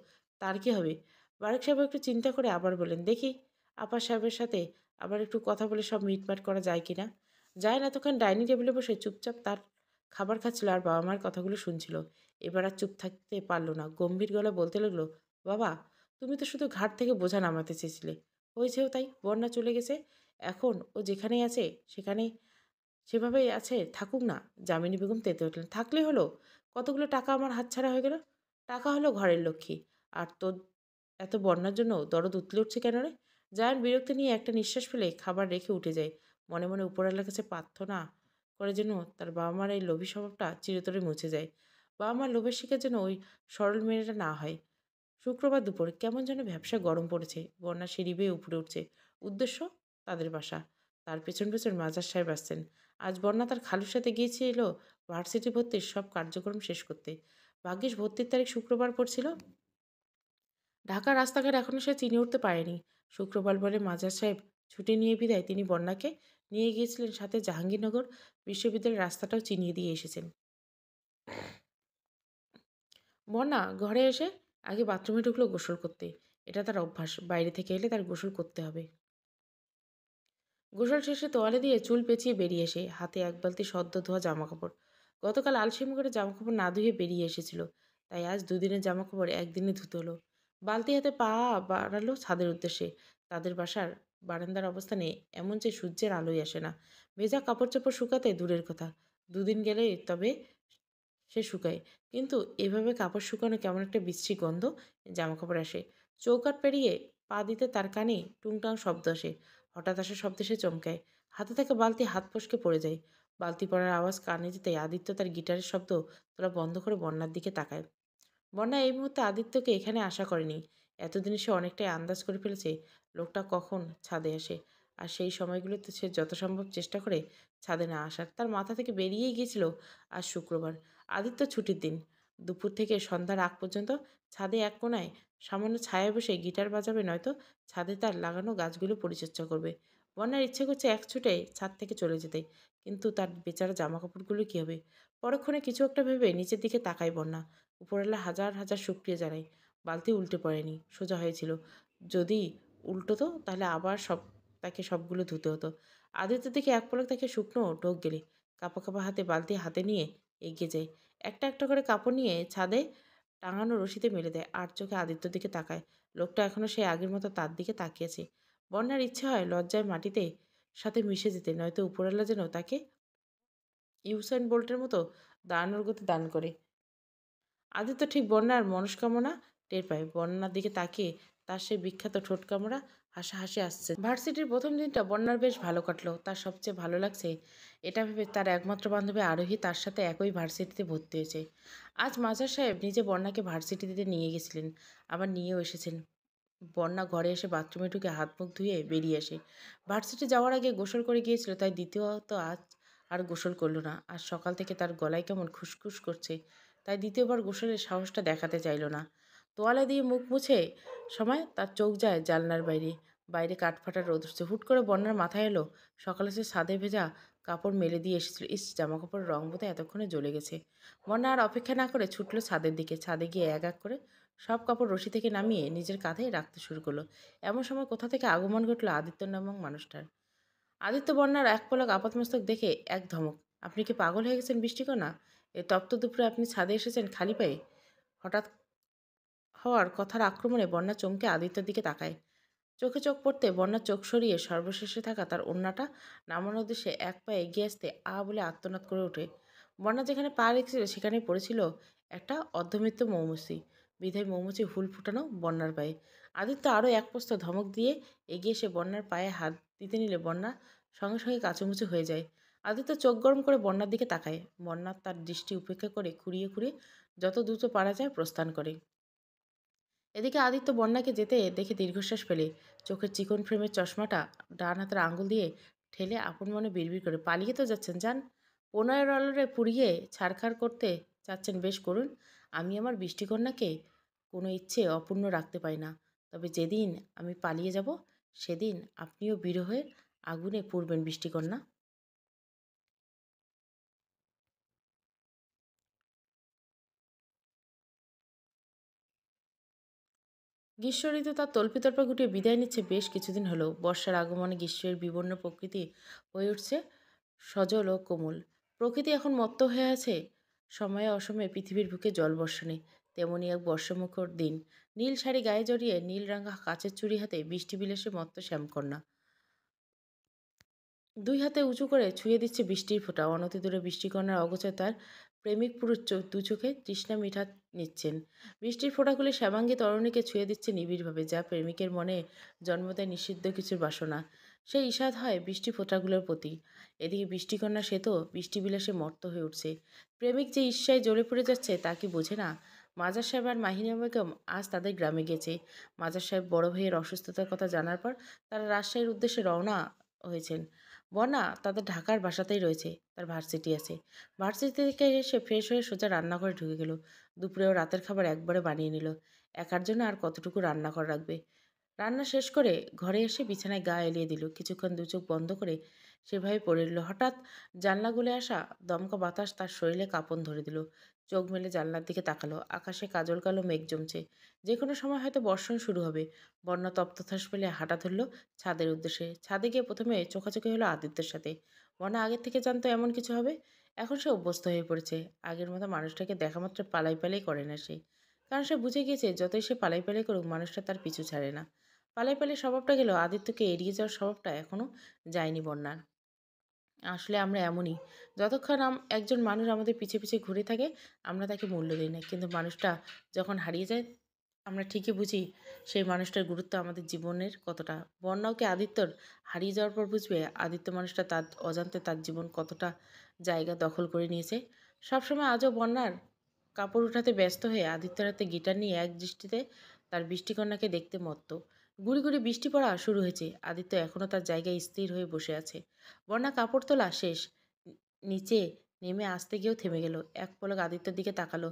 তার কি হবে? বারেক সাহেব একটু চিন্তা করে আবার বলেন, দেখি আপার সাহেবের সাথে আবার একটু কথা বলে সব মিটমাট করা যায় কি না। যায় না, তখন ডাইনিং টেবিলে বসে চুপচাপ তার খাবার খাচ্ছিল আর বাবা মার কথাগুলো শুনছিল। এবার আর চুপ থাকতে পারল না, গম্ভীর গলা বলতে লাগলো, বাবা, তুমি তো শুধু ঘাট থেকে বোঝা নামাতে চেয়েছিলে, হয়েছেও তাই। বন্যা চলে গেছে, এখন ও যেখানেই আছে সেখানেই সেভাবেই আছে, থাকুক না। যামিনী বেগম তেতে উঠলেন, থাকলেই হলো, কতগুলো টাকা আমার হাতছাড়া হয়ে গেল। টাকা হলো ঘরের লক্ষ্মী, আর তোর এত বন্যার জন্য দরদ উতলে উঠছে কেন রে? জায়ান বিরক্তি নিয়ে একটা নিঃশ্বাস ফেলে খাবার রেখে উঠে যায়। মনে মনে উপরওয়ালার কাছে প্রার্থনা করে যেন তার বাবা মার এই লোভী স্বভাবটা চিরতরে মুছে যায়। বাবা মার লোভের শিকার যেন ওই সরল মেয়েটা না হয়। শুক্রবার দুপুর কেমন যেন ভ্যাপসা গরম পড়েছে। বন্যা সিঁড়ি বেয়ে উপরে উঠছে। উদ্দেশ্য তাদের বাসা। তার পেছন পেছন মাজার সাহেব আসছেন। আজ বন্যা তার খালুর সাথে গিয়েছিল ভার্সিটি ভর্তির সব কার্যক্রম শেষ করতে। ভাগ্যিস ভর্তির তারিখ শুক্রবার পড়ছিল। ঢাকার রাস্তাঘাট এখনো সে চিনে উঠতে পারেনি। শুক্রবার বলে মাজার সাহেব ছুটি নিয়ে বিদায় তিনি বন্যাকে নিয়ে গিয়েছিলেন, সাথে জাহাঙ্গীরনগর বিশ্ববিদ্যালয়ের রাস্তাটাও চিনিয়ে দিয়ে এসেছেন। বন্যা ঘরে এসে আগে বাথরুমে ঢুকলো গোসল করতে। এটা তার অভ্যাস, বাইরে থেকে এলে তার গোসল করতে হবে। গোসল শেষে তোয়ালে দিয়ে চুল পেঁচিয়ে বেরিয়ে এসে হাতে এক বালতি সদ্য ধোয়া জামাকাপড়। গতকাল আলসেমি করে জামাকাপড় না ধুয়ে বেরিয়ে এসেছিল, তাই আজ দুদিনের জামাকাপড় একদিনে ধুতে হলো। বালতি হাতে পা বাড়ালো ছাদের উদ্দেশ্যে। তাদের বাসার বারান্দার অবস্থানে এমন যে সূর্যের আলোই আসে না। ভেজা কাপড় চোপড় শুকাতে দূরের কথা, দুদিন গেলে তবে সে শুকায়। কিন্তু এভাবে কাপড় শুকানো কেমন একটা বিশ্রী গন্ধ জামাকাপড় আসে। চৌকাঠ পেরিয়ে পা দিতে তার কানে টুংটাং শব্দ আসে। হঠাৎ আসা শব্দে সে চমকায়। হাতে থাকা বালতি হাত ফসকে পড়ে যায়। বালতি পড়ার আওয়াজ কানে যেতেই আদিত্য তার গিটারের শব্দ তোলা বন্ধ করে বন্যার দিকে তাকায়। বন্যা এই মুহূর্তে আদিত্যকে এখানে আশা করেনি। এতদিনে সে অনেকটাই আন্দাজ করে ফেলেছে লোকটা কখন ছাদে আসে। আর সেই সময়গুলোতে সে যত সম্ভব চেষ্টা করে ছাদে না আসার। তার মাথা থেকে বেরিয়েই গিয়েছিল আজ শুক্রবার, আদিত্য ছুটির দিন। দুপুর থেকে সন্ধ্যার আগ পর্যন্ত ছাদে এক কোণায় সামান্য ছায়ায় বসে গিটার বাজাবে, নয়তো ছাদে তার লাগানো গাছগুলো পরিচর্যা করবে। বন্যার ইচ্ছে করছে এক ছুটে ছাদ থেকে চলে যেতে, কিন্তু তার বেচারা জামা কাপড়গুলো কী হবে? পরক্ষণে কিছু একটা ভেবে নিচের দিকে তাকায় বন্যা। উপরওয়ালা হাজার হাজার শুকরিয়া জানাই, বালতি উল্টে পড়েনি, সোজা হয়েছিল। যদি উল্টোতো তাহলে আবার তাকে সবগুলো ধুতে হতো। আদিত্যের দিকে এক পলক তাকে শুকনো ঢোক গেলে কাঁপা কাঁপা হাতে বালতি হাতে নিয়ে এগিয়ে যায়। একটা একটা করে কাপড় নিয়ে ছাদে টাঙানো রশিতে মেলে দেয়। আর চোখে আদিত্যর দিকে তাকায়। লোকটা এখনো সেই আগের মতো তার দিকে তাকিয়েছে। বন্যার ইচ্ছে হয় লজ্জায় মাটিতে সাথে মিশে যেতে, নয়তো উপরওয়ালা যেন তাকে ইউসাইন বোল্টের মতো দাঁড়ানোর গতি দান করে। আদিত্য ঠিক বন্যার মনস্কামনা টের পায়। বন্যার দিকে তাকিয়ে তার সেই বিখ্যাত ঠোঁট কামড়া হাসাহাসি আসছে। ভার্সিটির প্রথম দিনটা বন্যার বেশ ভালো কাটলো। তার সবচেয়ে ভালো লাগছে এটা ভেবে তার একমাত্র বান্ধবী আরোহী তার সাথে একই ভার্সিটিতে ভর্তি হয়েছে। আজ মাজার সাহেব নিজে বন্যাকে ভার্সিটিতে নিয়ে গেছিলেন, আবার নিয়েও এসেছেন। বন্যা ঘরে এসে বাথরুমে ঢুকে হাত মুখ ধুয়ে বেরিয়ে আসে। ভার্সিটি যাওয়ার আগে গোসল করে গিয়েছিল, তাই দ্বিতীয়ত আজ আর গোসল করলো না। আজ সকাল থেকে তার গলায় কেমন খুসখুস করছে, তাই দ্বিতীয়বার গোসলের সাহসটা দেখাতে চাইল না। তোয়ালে দিয়ে মুখ মুছে সময় তার চোখ যায় জানলার বাইরে। বাইরে কাঠফাটা রোদ উঠছে। হুট করে বন্যার মাথায় এলো সকালে সে ছাদে ভেজা কাপড় মেলে দিয়ে এসেছিল। ইস, জামা কাপড়ের রং বোধহয় এতক্ষণে জ্বলে গেছে। বন্যা আর অপেক্ষা না করে ছুটলো ছাদের দিকে। ছাদে গিয়ে এক এক করে সব কাপড় রশি থেকে নামিয়ে নিজের কাঁধে রাখতে শুরু করলো। এমন সময় কোথা থেকে আগমন ঘটলো আদিত্য নামক মানুষটার। আদিত্য বন্যার এক পলক আপাতমস্তক দেখে এক ধমক। আপনি কি পাগল হয়ে গেছেন বৃষ্টিকণা? এই তপ্ত দুপুরে আপনি ছাদে এসেছেন খালি পায়ে? হঠাৎ হওয়ার কথার আক্রমণে বন্যা চমকে আদিত্যর দিকে তাকায়। চোখে চোখ পড়তে বন্যার চোখ সরিয়ে সর্বশেষে থাকা তার ওড়নাটা নামানোর উদ্দেশ্যে এক পা এগিয়ে আসতে আ বলে আত্মনাদ করে ওঠে। বন্যা যেখানে পা রেখেছিল সেখানেই পড়েছিল একটা অর্ধমৃত্যু মৌমাছি। বিধায় মৌমাছি হুল ফুটানো বন্যার পায়ে। আদিত্য আরও এক প্রস্ত ধমক দিয়ে এগিয়ে এসে বন্যার পায়ে হাত দিতে নিলে বন্যা সঙ্গে সঙ্গে কাচুমুচু হয়ে যায়। আদিত্য চোখ গরম করে বন্যার দিকে তাকায়। বন্যা তার দৃষ্টি উপেক্ষা করে খুঁড়িয়ে খুঁড়িয়ে যত দ্রুত পারা যায় প্রস্থান করে। এদিকে আদিত্য বন্যাকে যেতে দেখে দীর্ঘশ্বাস ফেলে। চোখের চিকন ফ্রেমের চশমাটা ডান হাতের আঙুল দিয়ে ঠেলে আপন মনে বিড়বিড় করে, পালিয়ে তো যাচ্ছেন, যান। 15 ডলারে পুড়িয়ে ছাড়খাড় করতে চাচ্ছেন, বেশ করুন। আমি আমার বৃষ্টিকন্যাকে কোনো ইচ্ছে অপূর্ণ রাখতে পারি না। তবে যেদিন আমি পালিয়ে যাব সেদিন আপনিও বিরহের আগুনে পুড়বেন বৃষ্টিকন্যা। গ্রীষ্ম ঋতু তার তল্পিতল্পা গুটিয়ে বিদায় নিচ্ছে বেশ কিছুদিন হলো। বর্ষার আগমনে গ্রীষ্মের বিবর্ণ প্রকৃতি হয়ে উঠছে সজল ও কোমল। প্রকৃতি এখন মত্ত হয়ে আছে সময়ে অসময়ে পৃথিবীর বুকে জল বর্ষণে। তেমনি এক বর্ষমুখর দিন। নীল শাড়ি গায়ে জড়িয়ে নীল রাঙা কাচের চুড়ি হাতে বৃষ্টি বিলাসে মত্ত শ্যামকন্যা দুই হাতে উঁচু করে ছুঁয়ে দিচ্ছে বৃষ্টির ফোঁটা। অনতিদূরে বৃষ্টিকন্যার অগোচর তার প্রেমিক পুরুষ দু চোখে তৃষ্ণা মিঠা নিচ্ছেন। বৃষ্টির ফোঁটাগুলি শ্যামাঙ্গী তরণীকে ছুঁয়ে দিচ্ছে নিবিড়ভাবে, যা প্রেমিকের মনে জন্ম দেয় নিষিদ্ধ কিছুর বাসনা। সেই ঈষাদ হয় বৃষ্টি ফোঁটাগুলোর প্রতি। এদিকে বৃষ্টিকন্যা সে তো বৃষ্টিবিলাসে মত্ত হয়ে উঠছে। প্রেমিক যে ঈর্ষায় জ্বলে পড়ে যাচ্ছে তা কি বোঝে না? মাজার সাহেব আর মাহিনা বেগম আজ তাদের গ্রামে গেছে। মাজার সাহেব বড় ভাইয়ের অসুস্থতার কথা জানার পর তারা রাজশাহীর উদ্দেশ্যে রওনা হয়েছেন। বনা তাদের ঢাকার বাসাতেই রয়েছে, তার ভার্সিটি আছে। ভার্সিটি থেকে এসে ফ্রেশ হয়ে সোজা রান্নাঘরে ঢুকে গেল। দুপুরেও রাতের খাবার একবারে বানিয়ে নিল। একার জন্য আর কতটুকু রান্নাঘর রাখবে। রান্না শেষ করে ঘরে এসে বিছানায় গা এলিয়ে দিল। কিছুক্ষণ দু চোখ বন্ধ করে সেভাবে পড়ে রইল। হঠাৎ জানলা গলে আসা দমকা বাতাস তার শরীরে কাঁপন ধরে দিল। চোখ মেলে জানলার দিকে তাকালো। আকাশে কাজল কালো মেঘ জমছে। যে কোনো সময় হয়তো বর্ষণ শুরু হবে। বন্যা তপ্তশ্বাস ফেলে হাঁটা ধরল ছাদের উদ্দেশ্যে। ছাদে গিয়ে প্রথমে চোখাচোখি হলো আদিত্যের সাথে। বন্যা আগের থেকে জানতো এমন কিছু হবে। এখন সে অভ্যস্ত হয়ে পড়েছে। আগের মতো মানুষটাকে দেখা মাত্র পালাই পালাই করে না সে। কারণ সে বুঝে গিয়েছে যতই সে পালাই পালাই করুক মানুষটা তার পিছু ছাড়ে না। পালাই পালাই স্বভাবটা গেলেও আদিত্যকে এড়িয়ে যাওয়ার স্বভাবটা এখনও যায়নি বন্যার। আসলে আমরা এমনই। যতক্ষণ একজন মানুষ আমাদের পিছে পিছে ঘুরে থাকে আমরা তাকে মূল্য দিই না। কিন্তু মানুষটা যখন হারিয়ে যায় আমরা ঠিকই বুঝি সেই মানুষটার গুরুত্ব আমাদের জীবনের কতটা। বন্যাও কি আদিত্যর হারিয়ে যাওয়ার পর বুঝবে আদিত্য মানুষটা তার অজান্তে তার জীবন কতটা জায়গা দখল করে নিয়েছে। সবসময় আজও বন্যার কাপড় উঠাতে ব্যস্ত হয়ে আদিত্যর হাতে গিটার নিয়ে এক দৃষ্টিতে তার বৃষ্টিকন্যাকে দেখতে মত্ত। গুড়ি গুড়ি বৃষ্টি পড়া শুরু হয়েছে। আদিত্য এখনও তার জায়গায় স্থির হয়ে বসে আছে। বন্যা কাপড় তোলা শেষ। নিচে নেমে আসতে গিয়েও থেমে গেল। এক পলক আদিত্যর দিকে তাকালো,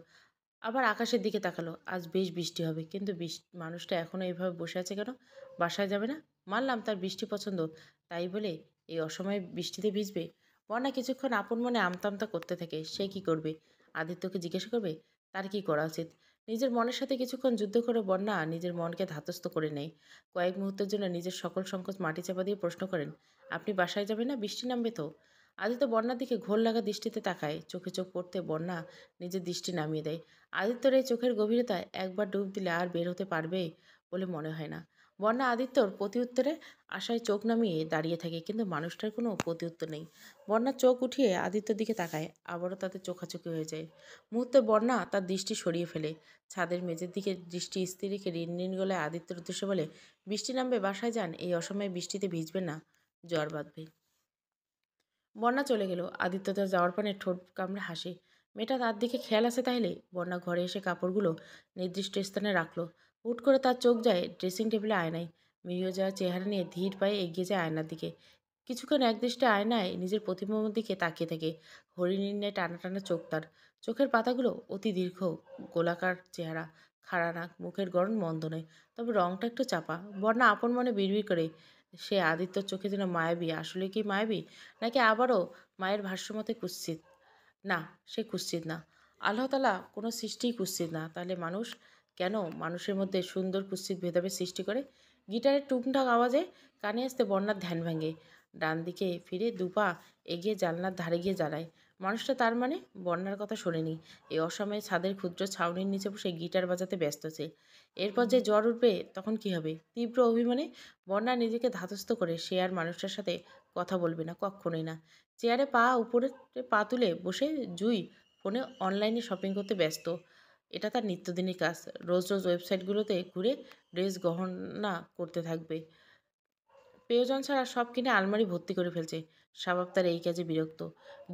আবার আকাশের দিকে তাকালো। আজ বেশ বৃষ্টি হবে, কিন্তু মানুষটা এখনও এভাবে বসে আছে কেন? বাসায় যাবে না? মানলাম তার বৃষ্টি পছন্দ, তাই বলে এই অসময়ে বৃষ্টিতে ভিজবে? বন্যা কিছুক্ষণ আপন মনে আমতামতা করতে থাকে। সে কি করবে? আদিত্যকে জিজ্ঞাসা করবে তার কি করা উচিত? নিজের মনের সাথে কিছুক্ষণ যুদ্ধ করে বন্যা নিজের মনকে ধাতস্থ করে নেয়। কয়েক মুহূর্তের জন্য নিজের সকল সংকোচ মাটি চাপা দিয়ে প্রশ্ন করেন, আপনি বাসায় যাবেন না? বৃষ্টি নামবে তো? আদিত্য বন্যার দিকে ঘোর লাগা দৃষ্টিতে তাকায়। চোখে চোখ পড়তে বন্যা নিজের দৃষ্টি নামিয়ে দেয়। আদিত্যর এই চোখের গভীরতায় একবার ডুব দিলে আর বের হতে পারবে বলে মনে হয় না। বন্যা আদিত্যর প্রতি উত্তরে আশায় চোখ নামিয়ে দাঁড়িয়ে থাকে, কিন্তু মানুষটার কোনো প্রতি উত্তর নেই। বন্যা চোখ উঠিয়ে আদিত্যর দিকে তাকায়, আবারও তাতে চোখাচোখি হয়ে যায়। মুহূর্তে বন্যা তার দৃষ্টি সরিয়ে ফেলে। ছাদের মেঝের দিকে দৃষ্টি স্থির রেখে রিনরিন গলায় আদিত্যর উদ্দেশ্যে বলে, বৃষ্টি নামবে, বাসায় যান, এই অসময়ে বৃষ্টিতে ভিজবেন না, জ্বর বাঁধবে। বন্যা চলে গেল। আদিত্য তার যাওয়ার পানে ঠোঁট কামড়ে হাসে। মেয়েটা তার দিকে খেয়াল আছে তাইলে। বন্যা ঘরে এসে কাপড়গুলো নির্দিষ্ট স্থানে রাখলো। হুট করে তার চোখ যায় ড্রেসিং টেবিলে আয়নায়। মিলিয়ে যাওয়া চেহারা নিয়ে ধীর পায়ে এগিয়ে যায় আয়নার দিকে। কিছুক্ষণ একদৃষ্টে আয়নায় নিজের প্রতিবিম্বের দিকে তাকিয়ে থাকে। হরিণীর ন্যায় টানা টানা চোখ তার। চোখের পাতাগুলো অতি দীর্ঘ, গোলাকার চেহারা, খাড়া নাক, মুখের গড়ন মন্দ নয়, তবে রংটা একটু চাপা। বন্যা আপন মনে বিড়বিড় করে, সে আদিত্যর চোখে যেন মায়াবী। আসলে কি মায়াবী, নাকি আবারও মায়ের ভাষ্যমতে কুৎসিত? না, সে কুৎসিত না। আল্লাহ তাআলা কোনো সৃষ্টিই কুৎসিত না। তাহলে মানুষ কেন মানুষের মধ্যে সুন্দর কুৎসিত ভেদাভেদ সৃষ্টি করে? গিটারের টুকটাক আওয়াজে কানে আসতে বন্যার ধ্যান ভাঙে। ডান দিকে ফিরে দুপা এগিয়ে জানলার ধারে গিয়ে দাঁড়ায়। মানুষটা তার মানে বন্যার কথা শোনেনি। এই অসময়ে ছাদের ক্ষুদ্র ছাউনির নিচে বসে গিটার বাজাতে ব্যস্ত সে। এরপর যে জ্বর উঠবে তখন কি হবে? তীব্র অভিমানে বন্যা নিজেকে ধাতস্থ করে সে আর মানুষটার সাথে কথা বলবে না, কক্ষণই না। চেয়ারে উপরে পা তুলে বসে জুই ফোনে অনলাইনে শপিং করতে ব্যস্ত। এটা তার নিত্যদিনের কাজ। রোজ রোজ ওয়েবসাইটগুলোতে ঘুরে ড্রেস গহনা করতে থাকবে। প্রয়োজন ছাড়া সব কিনে আলমারি ভর্তি করে ফেলছে। স্বভাব তার এই কাজে বিরক্ত।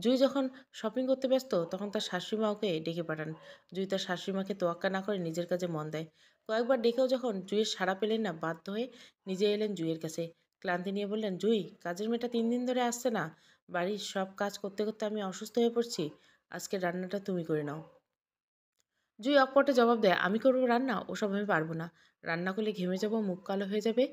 জুই যখন শপিং করতে ব্যস্ত তখন তার শাশুড়িমা ওকে ডেকে পাঠান। জুই তার শাশুড়িমাকে তোয়াক্কা না করে নিজের কাজে মন দেয়। কয়েকবার ডেকেও যখন জুইয়ের সাড়া পেলেন না, বাধ্য হয়ে নিজে এলেন জুইয়ের কাছে। ক্লান্তি নিয়ে বললেন, জুই, কাজের মেয়েটা 3 দিন ধরে আসছে না। বাড়ির সব কাজ করতে করতে আমি অসুস্থ হয়ে পড়ছি। আজকে রান্নাটা তুমি করে নাও। জুই অকপটে জবাব দেয়, আমি করবো রান্না? ওসব আমি পারবো না। রান্না করলে ঘেমে যাবো, মুখ কালো হয়ে যাবে,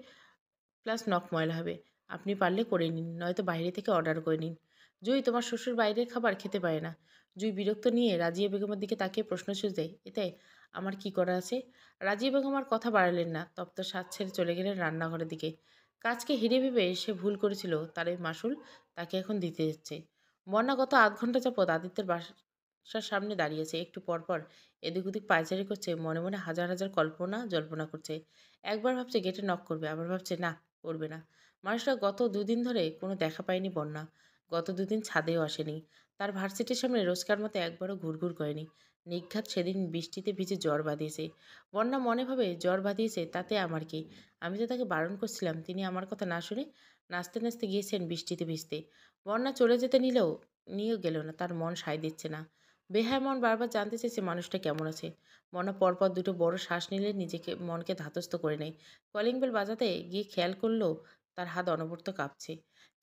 প্লাস নখ ময়লা হবে। আপনি পারলে করে নিন, নয়তো বাইরে থেকে অর্ডার করে নিন। জুই, তোমার শ্বশুর বাইরের খাবার খেতে পারে না। জুই বিরক্ত নিয়ে রাজিয়া বেগমের দিকে তাকিয়ে প্রশ্ন ছুঁচ দেয়, এতে আমার কি করা আছে? রাজিয়া বেগম আর কথা বাড়ালেন না, তপ্ত স্বাদ ছেড়ে চলে গেলেন রান্নাঘরের দিকে। কাজকে হিরে ভেবে সে ভুল করেছিল, তার এই মাসুল তাকে এখন দিতে হচ্ছে। বন্যা গত 8 ঘন্টা যাবৎ আদিত্যের বাসার সামনে দাঁড়িয়েছে। একটু পরপর এদিক ওদিক পায়চারি করছে, মনে মনে হাজার হাজার কল্পনা জল্পনা করছে। একবার ভাবছে গেটে নক করবে, আবার ভাবছে না, করবে না। মানুষটা গত 2 দিন ধরে কোনো দেখা পায়নি বন্যা। গত 2 দিন ছাদেও আসেনি। তার ভার্সিটির সামনে রোজকার মতো একবারও ঘুরঘুর করেনি। নির্ঘাত সেদিন বৃষ্টিতে ভিজে জ্বর বাঁধিয়েছে। বন্যা মনে ভাবে, জ্বর বাঁধিয়েছে তাতে আমার কি? আমি তো তাকে বারণ করছিলাম, তিনি আমার কথা না শুনে নাচতে নাচতে গিয়েছেন বৃষ্টিতে ভিজতে। বন্যা চলে যেতে নিয়েও গেল না, তার মন সায় দিচ্ছে না। বেহায় মন বারবার জানতে চেয়েছে মানুষটা কেমন আছে। বন্যা পরপর দুটো বড় শ্বাস নিলে নিজেকে মনকে ধাতস্থ করে নেয়। কলিং বেল বাজাতে গিয়ে খেয়াল করলো তার হাত অনবরত কাঁপছে।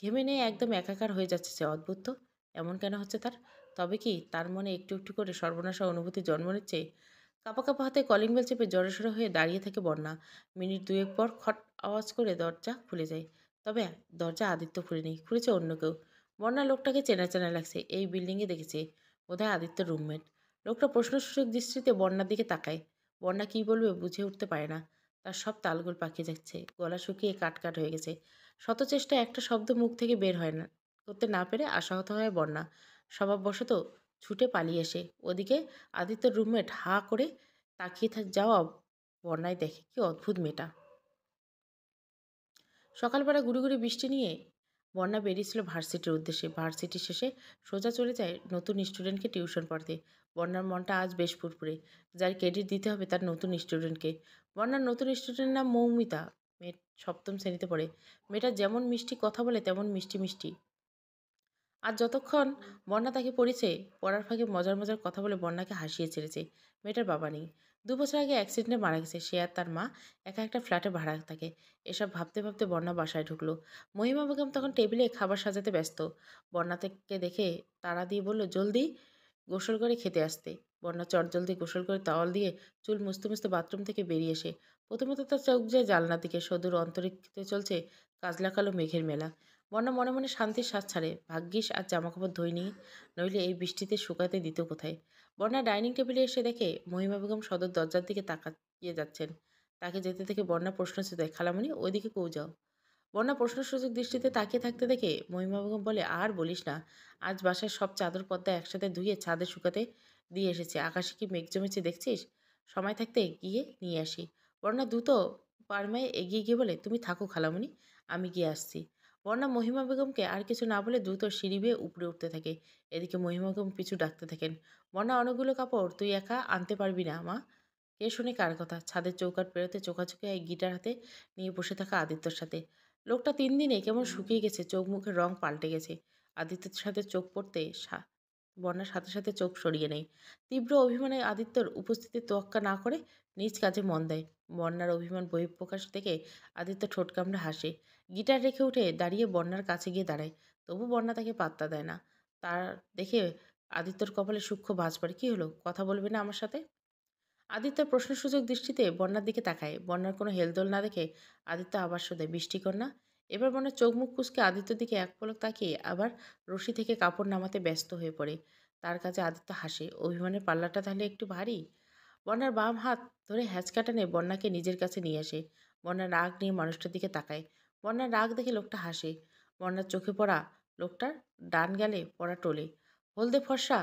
ঘেমে নিয়ে একদম একাকার হয়ে যাচ্ছে সে। অদ্ভুত তো, এমন কেন হচ্ছে তার? তবে কি তার মনে একটু একটু করে সর্বনাশা অনুভূতি জন্ম নিচ্ছে? কাঁপা কাঁপা হাতে কলিং বেল চেপে জড়সড় হয়ে দাঁড়িয়ে থাকে বন্যা। মিনিট দুয়েক পর খট আওয়াজ করে দরজা খুলে যায়। তবে দরজা আদিত্য খুলেনি, খুলেছে অন্য কেউ। বন্যা লোকটাকে চেনা চেনা লাগছে, এই বিল্ডিংয়ে দেখেছে। বোধহয় আদিত্যর রুমমেট। লোকটা প্রশ্নসূচক দৃষ্টিতে বন্যার দিকে তাকায়। বন্যা কী বলবে বুঝে উঠতে পারে না। তার সব তালগোল পাকিয়ে যাচ্ছে, গলা শুকিয়ে কাটকাট হয়ে গেছে। শত চেষ্টায় একটা শব্দ মুখ থেকে বের হয় না, করতে না পেরে আশাহত হয় বন্যা। স্বভাববশত ছুটে পালিয়ে এসে ওদিকে আদিত্যর রুমমেট হাঁ করে তাকিয়ে যাওয়া বন্যায় দেখে, কি অদ্ভুত মেয়েটা। সকালবেলা গুড়ি গুড়ি বৃষ্টি নিয়ে বন্যা বেরিয়েছিল ভার্সিটির উদ্দেশ্যে। ভার্সিটি শেষে সোজা চলে যায় নতুন স্টুডেন্টকে টিউশন পড়াতে। বন্যার মনটা আজ বেশ ফুরফুরে। যার ক্রেডিট দিতে হবে তার নতুন স্টুডেন্টকে। বন্যার নতুন স্টুডেন্টের নাম মৌমিতা। মেয়ে 7ম শ্রেণীতে পড়ে। মেয়েটা যেমন মিষ্টি কথা বলে তেমন মিষ্টি মিষ্টি। আর যতক্ষণ বন্যা তাকে পড়েছে, পড়ার ফাঁকে মজার মজার কথা বলে বন্যাকে হাসিয়ে ছেড়েছে। মেয়েটার বাবা নেই। 2 বছর আগে অ্যাক্সিডেন্টে মারা গেছে। সে আর তার মা একা একটা ফ্ল্যাটে ভাড়া থাকে। এসব ভাবতে ভাবতে বন্যা বাসায় ঢুকলো। মহিমা বেগম তখন টেবিলে খাবার সাজাতে ব্যস্ত। বন্যাকে দেখে তাড়া দিয়ে বলল, জলদি গোসল করে খেতে আসতে। বন্যা চটজলদি গোসল করে তাওয়াল দিয়ে চুল মুছতে মুছতে বাথরুম থেকে বেরিয়ে এসে প্রথমত তার চোখ যায় জানলার দিকে। সদূর অন্তরিক্ষে চলছে কাজলা কালো মেঘের মেলা। বন্যা মনে মনে শান্তির শ্বাস ছাড়ে। ভাগ্যিস আর জামাকাপড় ধুইনি, নইলে এই বৃষ্টিতে শুকাতে দিত কোথায়। বন্যা ডাইনিং টেবিলে এসে দেখে মহিমা বেগম সদর দরজার দিকে তাকিয়ে যাচ্ছেন। তাকে যেতে থেকে বন্যা প্রশ্ন দেয়, খালামণি, ওইদিকে কৌ যাও? বন্যা প্রশ্নসূচক দৃষ্টিতে তাকিয়ে থাকতে দেখে মহিমা বেগম বলে, আর বলিস না, আজ বাসার সব চাদর পর্দা একসাথে ধুয়ে ছাদে শুকাতে দিয়ে এসেছে। আকাশে কি মেঘ জমেছে দেখছিস? সময় থাকতে গিয়ে নিয়ে আসি। বন্যা দ্রুত পারমায় এগিয়ে গিয়ে বলে, তুমি থাকো খালামণি, আমি গিয়ে আসছি। বন্যা মহিমা বেগমকে আর কিছু না বলে দ্রুত সিঁড়ি বেয়ে উপরে উঠতে থাকে। এদিকে মহিমা বেগম পিছু ডাকতে থাকেন, বন্যা, অনেকগুলো কাপড় তুই একা আনতে পারবি না মা? কে শুনে কার কথা? ছাদের চৌকাঠ পেরোতে চোখাচোখি এক গিটার হাতে নিয়ে বসে থাকা আদিত্যর সাথে। লোকটা ৩ দিনে কেমন শুকিয়ে গেছে, চোখ মুখের রং পাল্টে গেছে। আদিত্যর সাথে চোখ পড়তে বন্যার সাথে সাথে চোখ সরিয়ে নেয়। তীব্র অভিমানে আদিত্যর উপস্থিতি তোয়াক্কা না করে নিজ কাজে মন দেয়। বন্যার অভিমান বহিঃপ্রকাশ দেখে আদিত্য ঠোঁট কামড়ে হাসে। গিটার রেখে উঠে দাঁড়িয়ে বন্যার কাছে গিয়ে দাঁড়ায়। তবু বন্যা তাকে পাত্তা দেয় না। তার দেখে আদিত্যর কপালে সূক্ষ্ম ভাঁজ পড়ে। কি হলো? কথা বলবে না আমার সাথে? আদিত্য প্রশ্নসূচক দৃষ্টিতে বন্যার দিকে তাকায়। বন্যার কোনো হেলদোল না দেখে আদিত্য আবার শোধে, বৃষ্টিকন্যা? এবার বন্যার চোখ মুখ কুঁচকে আদিত্যর দিকে এক পলক তাকিয়ে আবার রশি থেকে কাপড় নামাতে ব্যস্ত হয়ে পড়ে। তার কাছে আদিত্য হাসে। অভিমানের পাল্লাটা তাহলে একটু ভারী। বন্যার বাম হাত ধরে হ্যাঁচকা টানে বন্যাকে নিজের কাছে নিয়ে আসে। বন্যার রাগ নিয়ে মানুষটার দিকে তাকায়। বন্যার রাগ দেখে লোকটা হাসে। বন্যার চোখে পড়া লোকটার ডান গালে পড়া টোলে। হলদে ফর্সা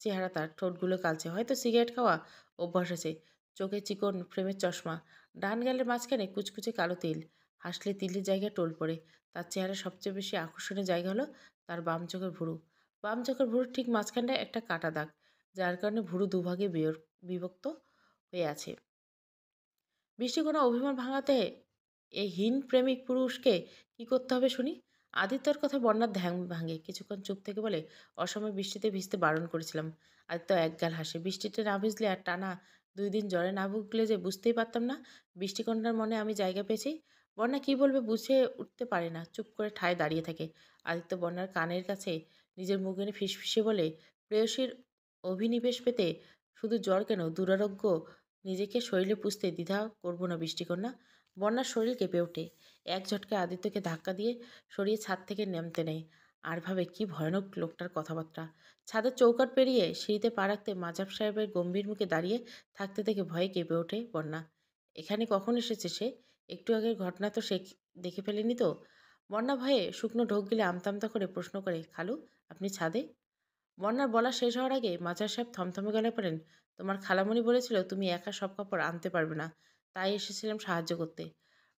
চেহারা, তার ঠোঁটগুলো কালচে, হয়তো সিগারেট খাওয়া অভ্যাস আছে। চোখে চিকন ফ্রেমের চশমা, ডান গালের মাঝখানে কুচকুচে কালো তিল। হাসলে তিলের জায়গায় টোল পড়ে। তার চেহারা সবচেয়ে বেশি আকর্ষণীয় জায়গা হলো তার বাম চোখের ভুরু। বাম চোখের ভুরুর ঠিক মাঝখানটায় একটা কাটা দাগ, যার কারণে ভুরু দুভাগে বিভক্ত হয়ে আছে। বৃষ্টি কোনো অভিমান ভাঙাতে এই হীন প্রেমিক পুরুষকে কি করতে হবে শুনি? আদিত্যর কথা বন্যার ধ্যান ভাঙে। কিছুক্ষণ চুপ থেকে বলে, অসময়ে বৃষ্টিতে ভিজতে বারণ করেছিলাম। আদিত্য একগাল হাসে। বৃষ্টিতে না ভিজলে আর টানা ২ দিন জ্বরে না ভুগলে যে বুঝতেই পারতাম না বৃষ্টিকন্যার মনে আমি জায়গা পেয়েছি। বন্যা কি বলবে বুঝে উঠতে পারে না, চুপ করে ঠায় দাঁড়িয়ে থাকে। আদিত্য বন্যার কানের কাছে নিজের মুখ এনে ফিসফিসে বলে, প্রেয়সীর অভিনিবেশ পেতে শুধু জ্বর কেন, দুরারোগ্য নিজেকে শরীরে পুষতে দ্বিধা করব না বৃষ্টিকন্যা। বন্যার শরীর কেঁপে ওঠে। এক ঝটকায় আদিত্যকে ধাক্কা দিয়ে সরিয়ে ছাদ থেকে নামতে নেয়। আর ভাবে, কি ভয়ানক লোকটার কথাবার্তা। ছাদের চৌকাঠ পেরিয়ে সিঁড়িতে পা রাখতে মাজাব সাহেবের গম্ভীর মুখে দাঁড়িয়ে থাকতে থেকে ভয়ে কেঁপে ওঠে বন্যা। এখানে কখন এসেছে সে? একটু আগের ঘটনা তো সে দেখে ফেলেনি তো? বন্যা ভয়ে শুকনো ঢোক গিলে আমতা আমতা করে প্রশ্ন করে, খালু, আপনি ছাদে? বন্যার বলা শেষ হওয়ার আগে মাচার সাহেব থমথমে গলায় বলেন, তোমার খালামণি বলেছিল তুমি একা সব কাপড় আনতে পারবে না, তাই এসেছিলাম সাহায্য করতে।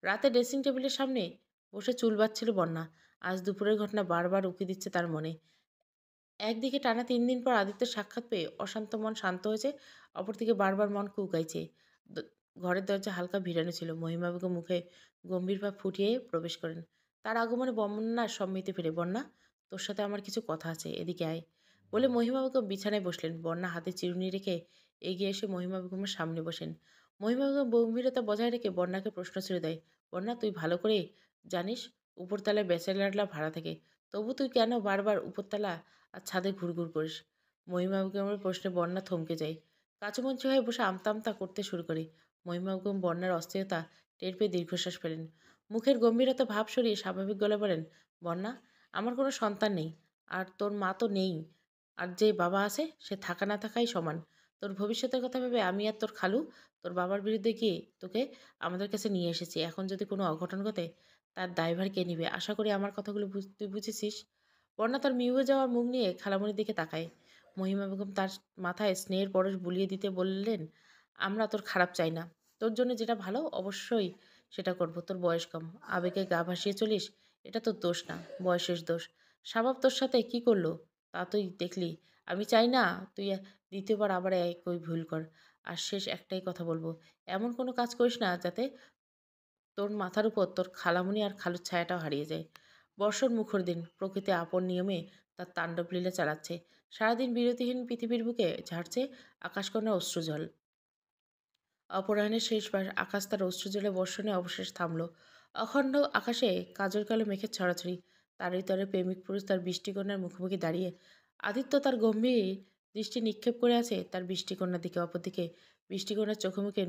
রাতে ড্রেসিং টেবিলের সামনে বসে চুল বাঁধছিল বন্যা। আজ দুপুরের ঘটনা বারবার উকি দিচ্ছে তার মনে। একদিকে টানা ৩ দিন পর আদিত্যের সাক্ষাৎ পেয়ে অশান্ত মন শান্ত হয়েছে, অপরদিকে বারবার মন কুঁকাইছে। দ ঘরের দরজা হালকা ভিড়ানো ছিল। মহিমা বেগম মুখে গম্ভীর ভাব ফুটিয়ে প্রবেশ করেন। তার আগমনে বন্যার সম্মিতে ফিরে, বন্যা, তোর সাথে আমার কিছু কথা আছে, এদিকে আয়। বলে মহিমা বেগম বিছানায় বসলেন। বন্যা হাতে চিরুনি রেখে এগিয়ে এসে মহিমা বেগমের সামনে বসেন। মহিমা বেগম গম্ভীরতা বজায় রেখে বন্যাকে প্রশ্ন ছুড়ে দেয়, বন্যা, তুই ভালো করে জানিস উপরতলায় ব্যাচেলাররা ভাড়া থাকে, তবু তুই কেন বারবার উপরতলা আর ছাদে ঘুরঘুর করিস? মহিমা বেগমের প্রশ্নে বন্যা থমকে যায়। কাচুমঞ্চি হয়ে বসে আমতা আমতা করতে শুরু করে। মহিমা বেগম বন্যার অস্থিরতা টের পেয়ে দীর্ঘশ্বাস ফেলেন। মুখের গম্ভীরতা ভাব সরিয়ে স্বাভাবিক গলায় বলেন, বন্যা, আমার কোনো সন্তান নেই। আর তোর মা তো নেই। আর যে বাবা আছে সে থাকা না থাকাই সমান। তোর ভবিষ্যতের কথা ভেবে আমি আর তোর খালু তোর বাবার বিরুদ্ধে গিয়ে তোকে আমাদের কাছে নিয়ে এসেছি। এখন যদি কোনো অঘটন ঘটে তার দায়ভার কে নিবে? আশা করি আমার কথাগুলো তুই বুঝেছিস। বন্যা তার মিউয়ে যাওয়া মুখ নিয়ে খালামণির দিকে তাকায়। মহিমা বেগম তার মাথায় স্নেহের পরশ বুলিয়ে দিতে বললেন, আমরা তোর খারাপ চাই না। তোর জন্য যেটা ভালো অবশ্যই সেটা করব। তোর বয়স কম, আবেগে গা ভাসিয়ে চলিস, এটা তোর দোষ না, বয়সের দোষ। স্বভাব তোর সাথে কি করলো তা তুই দেখলি। আমি চাই না তুই দ্বিতীয়বার আবার একই ভুল কর। আর শেষ একটাই কথা বলবো, এমন কোনো কাজ করিস না যাতে তোর মাথার উপর তোর খালামণি আর খালুর ছায়াটাও হারিয়ে যায়। বর্ষর মুখর দিন, প্রকৃতি আপন নিয়মে তার তাণ্ডব লীলা চালাচ্ছে। সারাদিন বিরতিহীন পৃথিবীর বুকে ঝাড়ছে আকাশকণা অশ্রুজল। অপরাহ্নের শেষবার আকাশ তার অশ্রুজলে বর্ষণে অবশেষ থামল। অখণ্ড আকাশে কাজল কালো মেঘের ছড়াছড়ি। তারই তরে প্রেমিক পুরুষ তার বৃষ্টিকন্যার মুখোমুখি দাঁড়িয়ে। আদিত্য তার গম্ভীর দৃষ্টি নিক্ষেপ করে আছে তার বৃষ্টিকন্যার দিকে। অপরদিকে বৃষ্টিকন্যার চোখে মুখে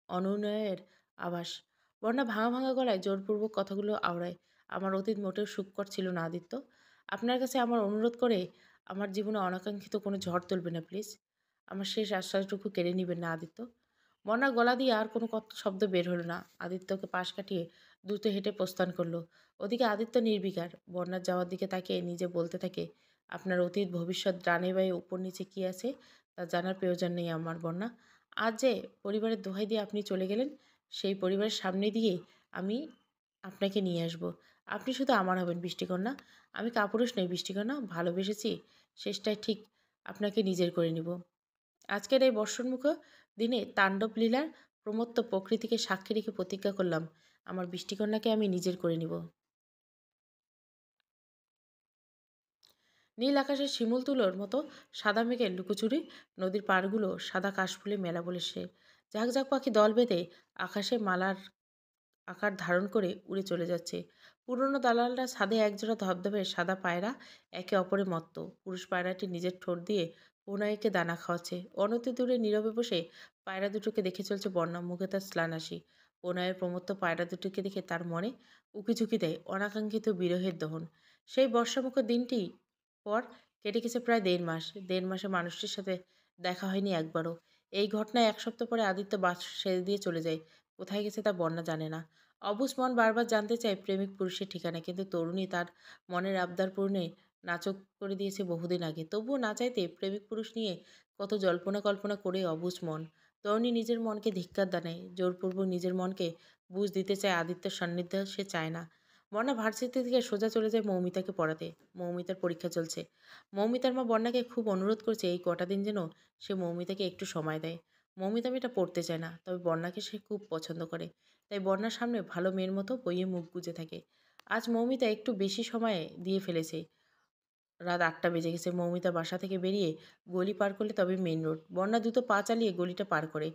অনুনয়ের আভাস। বন্যা ভাঙা ভাঙা গলায় জোরপূর্বক কথাগুলো আওড়ায়। আমার অতীত মোটেও সুখকর ছিল না আদিত্য। আপনার কাছে আমার অনুরোধ করে আমার জীবনে অনাকাঙ্ক্ষিত কোনো ঝড় তুলবে না প্লিজ। আমার শেষ আশ্বাসটুকু কেড়ে নিবেন না আদিত্য। বন্যার গলা দিয়ে আর কোনো শব্দ বের হলো না। আদিত্যকে পাশ কাটিয়ে দ্রুত হেঁটে প্রস্থান করলো। ওদিকে আদিত্য নির্বিকার বন্যার যাওয়ার দিকে তাকিয়ে নিজে বলতে থাকে, আপনার অতীত ভবিষ্যৎ ডানে বাঁয়ে উপর নিচে কি আছে তা জানার প্রয়োজন নেই আমার বন্যা। আজ যে পরিবারের দোহাই দিয়ে আপনি চলে গেলেন, সেই পরিবারের সামনে দিয়ে আমি আপনাকে নিয়ে আসব। আপনি শুধু আমার হবেন বৃষ্টিকন্যা। আমি কাপুরুষ নই বৃষ্টিকন্যা, ভালোবেসেছি শেষটায় ঠিক আপনাকে নিজের করে নিব। আজকের এই বর্ষণমুখ দিনে তাণ্ডব লীলার প্রমত্ত প্রকৃতিকে সাক্ষী রেখে প্রতিজ্ঞা করলাম, আমার বৃষ্টিকন্যাকে আমি নিজের করে নিব। নীল আকাশের শিমুল তুলোর মতো সাদা মেঘের লুকোচুরি, নদীর পাড়গুলো সাদা কাশফুলে মেলা বলে সে ঝাঁকঝাঁক পাখি দল বেঁধে আকাশে মালার আকার ধারণ করে উড়ে চলে যাচ্ছে। পুরনো দালালরা ছাদে একজোড়া ধবধবে সাদা পায়রা একে অপরে মত্ত। পুরুষ পায়রাটি নিজের ঠোঁট দিয়ে প্রণয়ীকে দানা খাওয়াচ্ছে। অনতি দূরে নীরবে বসে পায়রা দুটোকে দেখে চলছে বন্যা, মুখে তার স্লান হাসি। প্রণয়ের প্রমত্ত পায়রা দুটোকে দেখে তার মনে উকিঝুঁকি দেয় অনাকাঙ্ক্ষিত বিরহের দহন। সেই বর্ষামুখর দিনটি পর কেটে গেছে প্রায় ১.৫ মাস। ১.৫ মাসে মানুষটির সাথে দেখা হয়নি একবারও। এই ঘটনায় ১ সপ্তাহ পরে আদিত্য বাস ছেড়ে দিয়ে চলে যায়। কোথায় গেছে তা বন্যা জানে না। অবুঝ মন বারবার জানতে চায় প্রেমিক পুরুষের ঠিকানা, কিন্তু তরুণী তার মনের আবদার পূরণে নাচক করে দিয়েছে বহুদিন আগে। তবুও না চাইতে প্রেমিক পুরুষ নিয়ে কত জল্পনা কল্পনা করে অবুঝ মন। তরুণী নিজের মনকে ধিক্কার জানায়, জোরপূর্বক নিজের মনকে বুঝ দিতে চায় আদিত্যর সান্নিধ্য সে চায় না। বন্যা ভার্সিটি থেকে সোজা চলে যায় মৌমিতাকে পড়াতে। মৌমিতার পরীক্ষা চলছে। মৌমিতার মা বন্যাকে খুব অনুরোধ করছে এই কটা দিন যেন সে মৌমিতাকে একটু সময় দেয়। মৌমিতা মেয়েটা পড়তে চায় না, তবে বন্যাকে সে খুব পছন্দ করে। তাই বন্যার সামনে ভালো মেয়ের মতো বইয়ে মুখ গুজে থাকে। আজ মৌমিতা একটু বেশি সময় দিয়ে ফেলেছে। রাত ৮টা বেজে গেছে। মৌমিতা বাসা থেকে বেরিয়ে গলি পার করলে তবে মেইন রোড। বন্যা দ্রুত পা চালিয়ে গলিটা পার করে।